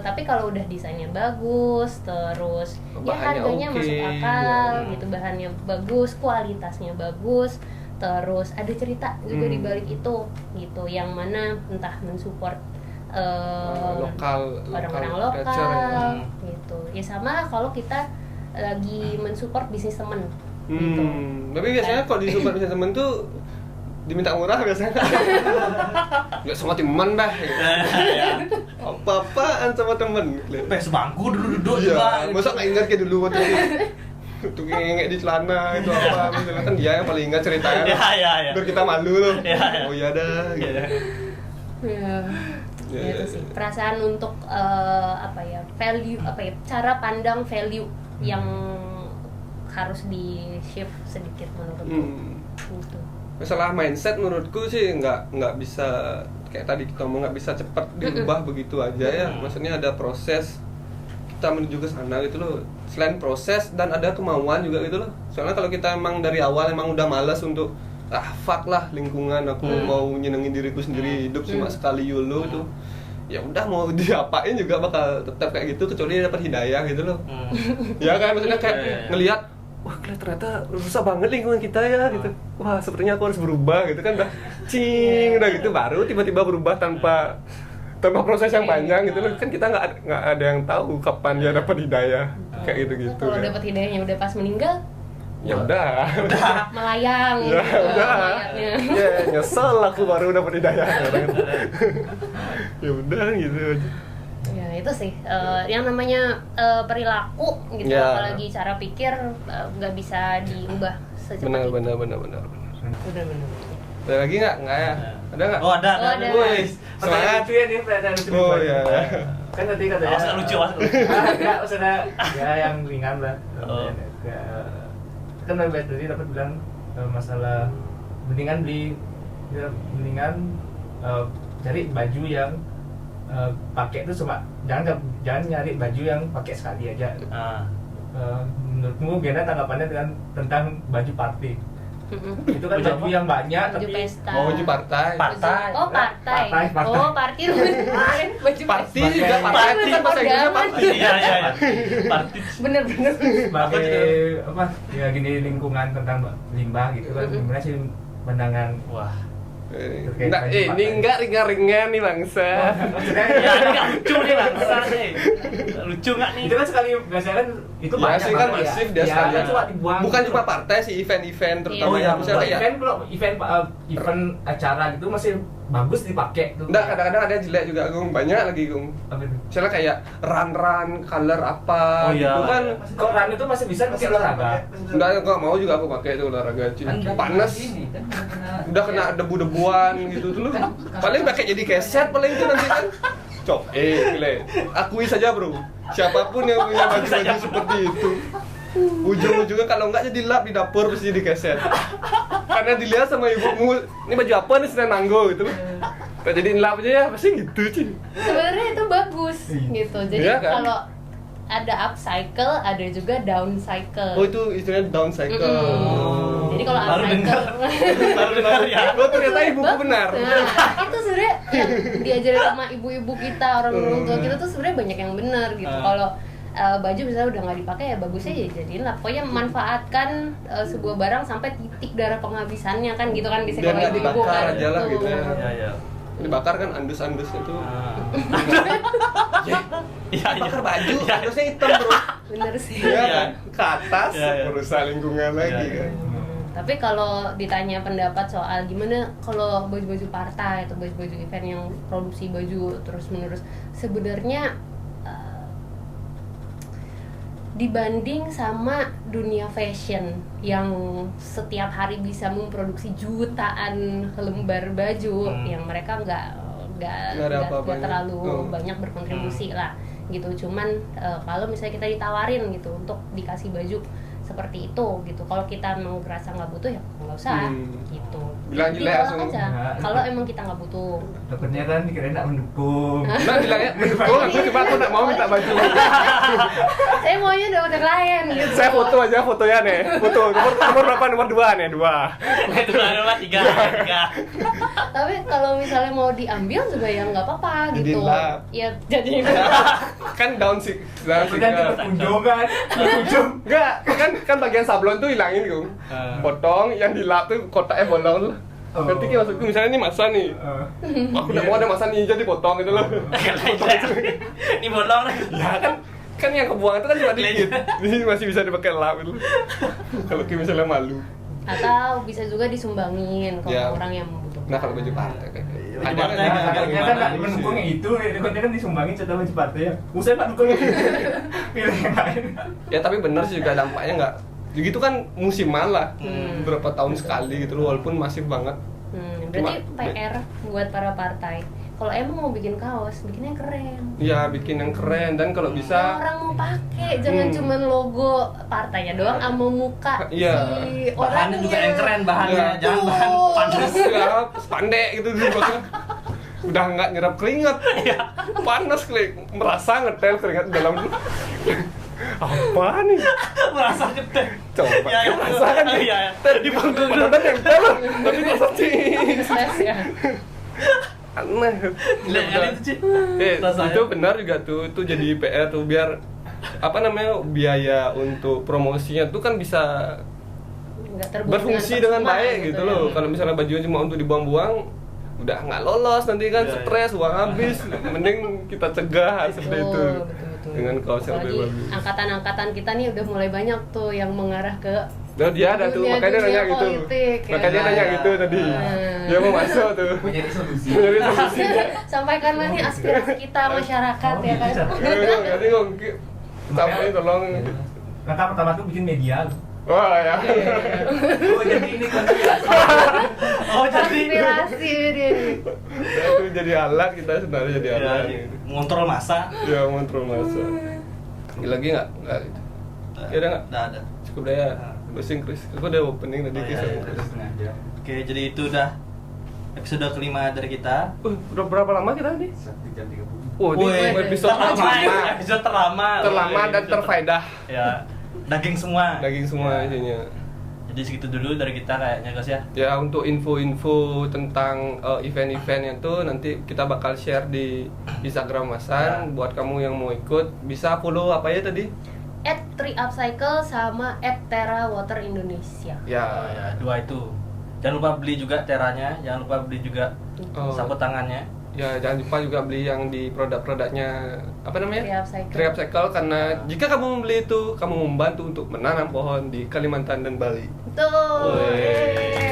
Tapi kalau udah desainnya bagus, terus
bahannya
harganya masuk akal gitu, bahannya bagus, kualitasnya bagus, terus ada cerita juga di balik itu gitu, yang mana entah mensupport orang-orang lokal gitu. Ya sama kalau kita lagi mensupport bisnis temen gitu.
Tapi biasanya kalau disupport bisnis temen tuh diminta murah biasanya. Nggak sama teman bah. Apa-apaan sama temen.
Sebangku duduk
juga.
juga.
Masa nggak ingat kayak dulu waktu itu ngengek di celana itu apa misalnya, kan dia yang paling ingat ceritanya.
Iya.
Biar kita malu loh.
Iya.
Oh iya dah. Gitu.
Ya itu sih perasaan untuk value cara pandang value yang harus di shift sedikit menurutku. Gitu.
Masalah mindset menurutku sih nggak bisa kayak tadi kita ngomong, nggak bisa cepat diubah begitu aja ya. Maksudnya ada proses kita menuju ke sana gitu loh. Selain proses dan ada kemauan juga gitu loh. Soalnya kalau kita emang dari awal emang udah malas untuk fuck lah lingkungan, aku mau nyenengin diriku sendiri, hidup cuma sekali YOLO tuh. Ya udah mau diapain juga bakal tetap kayak gitu kecuali dapat hidayah gitu loh. Ya kan maksudnya kayak ngelihat wah ternyata rusak banget lingkungan kita ya gitu. Wah sepertinya aku harus berubah gitu kan, udah udah gitu baru tiba-tiba berubah tanpa proses yang panjang gitu loh. Kan kita nggak ada yang tahu kapan dia dapat hidayah kayak gitu-gitu.
Kalau dapat hidayahnya udah pas meninggal,
ya udah
melayang
ya
gitu,
udah
mayatnya.
ya nyesel aku baru dapat hidayah. Ya udah gitu aja.
Ya itu sih yang namanya perilaku gitu, apalagi cara pikir nggak bisa diubah secepat itu.
Benar.
Benar.
Ada lagi nggak ya? Ada nggak?
Oh ada.
Woi,
Pertanyaan
semangat.
itu ya, ini pertanyaan lucu.
Oh iya.
Kan tadi katanya.
Asal lucu.
Enggak, maksudnya ya yang ringan lah.
Oh.
Kan tadi dapat bilang masalah mendingan cari baju yang pakai itu cuma jangan nyari baju yang pakai sekali aja. Menurutmu gimana tanggapannya tentang baju party? Itu kan baju yang banyak
Baju
tapi
pesta.
Mau baju partai.
Oh partai.
Partai.
Oh party kemarin baju
Party
pesta.
juga partai kan bahasa Inggrisnya party.
Iya. Party.
Bener.
sebagai apa ya gini lingkungan tentang limbah gitu kan gimana sih pandangan
Wah.
Nah, ini enggak ringan-ringan nih bangsa.
maksudnya
Ya enggak lucu nih bangsa nih. Lucu enggak nih?
itu kan sekali biasanya kan itu
Ya
banyak
sih kan
banget
masif
ya.
dia sekalian.
Kan cuma dibuang
Bukan
gitu.
cuma partai sih, event-event terutama
Oh, iya,
misalnya kayak
event kalau event acara gitu masih bagus dipakai tuh.
enggak, kadang-kadang ada yang jelek juga, Gung. Banyak lagi, Gung.
Apa itu?
Misalnya kayak run color apa
Oh, iya.
gitu kan.
Kok run itu masih bisa pakai olahraga.
Enggak mau juga aku pakai itu olahraga cuy. Panas. Udah kena debu-debuan gitu dulu. Paling pakai jadi keset paling itu nanti kan. Gile. Akui saja, Bro. Siapapun yang punya baju-baju seperti itu. Ujung-ujungnya kalau enggak jadi lap di dapur pasti jadi keset. Karena dilihat sama ibumu, ini baju apa nih Senin Manggo gitu. Kita jadiin lap aja ya, pasti gitu cuy.
Sebenarnya itu bagus gitu. Jadi
Iya kan?
kalau ada upcycle, ada juga downcycle.
Oh itu istilahnya down cycle.
Jadi kalau
Baru
upcycle
Baru dengar ya.
Oh ternyata ibuku benar.
Nah, itu sebenarnya yang diajarin sama ibu-ibu kita, orang tua kita tuh sebenarnya banyak yang benar gitu. Kalau baju misalnya udah nggak dipakai ya bagusnya ya jadiin lah. Pokoknya manfaatkan sebuah barang sampai titik darah penghabisannya kan gitu kan bisa
Biar
kalau
nggak
ibu-ibu
dibakar
kan
aja lah gitu ya.
Iya.
Dibakar kan andus-andusnya tuh.
Iya.
Bakar baju, andusnya hitam bro.
Bener sih.
Ya
Iya.
kan? Ke atas,
Iya.
merusak lingkungan lagi
Iya.
kan.
Tapi kalau ditanya pendapat soal gimana kalau baju-baju partai atau baju-baju event yang produksi baju terus-menerus, sebenarnya dibanding sama dunia fashion yang setiap hari bisa memproduksi jutaan lembar baju yang mereka nggak terlalu banyak berkontribusi lah gitu. Cuman kalau misalnya kita ditawarin gitu untuk dikasih baju seperti itu gitu, kalau kita mau ngerasa nggak butuh ya nggak usah gitu.
Bilang jelek
Ditolak
langsung.
aja kalau emang kita nggak butuh.
Takutnya kan dikira nggak mendukung.
Nah bilangnya, oh aku cuma aku nggak mau minta baju.
Saya maunya udah klien gitu.
Saya foto aja fotonya nih, foto nomor berapa, nomor 2 nih, 2.
Itu nomor 3.
Tapi kalau misalnya mau diambil juga ya nggak apa-apa
Jadi
gitu.
lap.
Ya jadi
Kan down sih,
Tapi kan itu berkunjung kan, berkunjung.
Enggak, kan bagian sablon tuh hilangin Gung. Potong, yang dilap tuh kotaknya bolong lah. Ngerti kan maksudku, misalnya ini masa nih. Aku nggak mau ada masa nih, jadi potong gitu loh.
Ini bolong nih.
Ya kan yang kebuang itu kan cuma dikit. Ini masih bisa dipakai lap itu. Kalau misalnya malu.
atau bisa juga disumbangin kalau
Ya.
orang yang membutuhkan.
Nah kalau baju partai kayak gitu.
Baju
Ada
partai
kan?
juga
Takutnya kan
gimana
nggak
sih?
mendukung yang itu, takutnya kan disumbangin cerita baju partai ya. Usai pak dukung pilih yang lain.
Ya tapi benar sih juga dampaknya nggak. Begitu kan musiman lah, beberapa tahun sekali gitu loh, walaupun masif banget.
Berarti
Cuma-
PR buat para partai kalau emang mau bikin kaos, bikinnya keren.
Ya bikin yang keren dan kalau bisa
orang mau pakai jangan cuman logo partainya doang sama muka
Iya.
si
Bahannya juga yang keren, bahannya
Iya.
jangan bahan panas.
ya pandai gitu dibuatnya. Udah nggak nyerap keringat, panas merasa ngetel keringat dalam. Apa nih?
Merasa gede.
Coba
Ya,
rasakan nih.
Iya.
Di panggung badan yang telur, tapi rasa
stres ya.
aneh.
Lihat kali itu, Ci. Rasanya.
Itu benar juga tuh, itu jadi PR tuh biar apa namanya biaya untuk promosinya tuh kan bisa
Nggak terbuang
berfungsi dengan
percuma
baik gitu loh.
ya.
Kalau misalnya bajunya cuma untuk dibuang-buang, udah nggak lolos nanti kan
Iya,
stres, uang habis. Mending kita cegah seperti itu
Betul.
dengan kaos yang lebih
Apalagi
bagus.
angkatan-angkatan kita nih udah mulai banyak tuh yang mengarah ke
Nah, dia ada tuh,
dunia-
makanya dia
dunia
nanya gitu.
politik, ya.
Makanya dia nanya gitu tadi. Dia mau masuk tuh.
Mencari solusi.
Mencari solusi.
sampaikanlah nih aspirasi kita masyarakat ya kan.
Nanti kok sampai tolong.
Langkah pertama tuh bikin media.
Wah ya.
Oh jadi ini konspirasi.
Oh jadi
Inspirasi dia nih.
Nah, itu jadi alat kita sebenarnya jadi
ya,
alat.
ngontrol masa.
Ya kontrol masa. Lagi nggak? Nggak gitu. Ya udah nggak?
Udah ada.
Cukup deh ya. Bahasa Inggris. Aku udah opening tadi
Oh, iya,
kisah
iya.
Inggris.
Setengah jam.
Oke, jadi itu udah episode kelima dari kita.
Udah berapa lama kita nih?
1 jam 30.
Oh, ini
Wih,
episode terlama.
Episode terlama.
Terlama
Wih,
dan
episode
terfaedah.
Ya, daging semua.
Daging semua
Ya.
isinya.
Jadi segitu dulu dari kita kayaknya guys ya.
Ya untuk info-info tentang event-eventnya tuh nanti kita bakal share di Instagram Masan.
Ya.
Buat kamu yang mau ikut bisa follow apa ya tadi?
@3upcycle sama @terrawater Indonesia.
Ya.
Oh, ya, dua itu. Jangan lupa beli juga teranya, jangan lupa beli juga
Oh.
sapu tangannya.
Ya jangan lupa juga beli yang di produk-produknya apa namanya?
3upcycle.
3upcycle karena jika kamu membeli itu kamu membantu untuk menanam pohon di Kalimantan dan Bali.
Tuh.
Wih.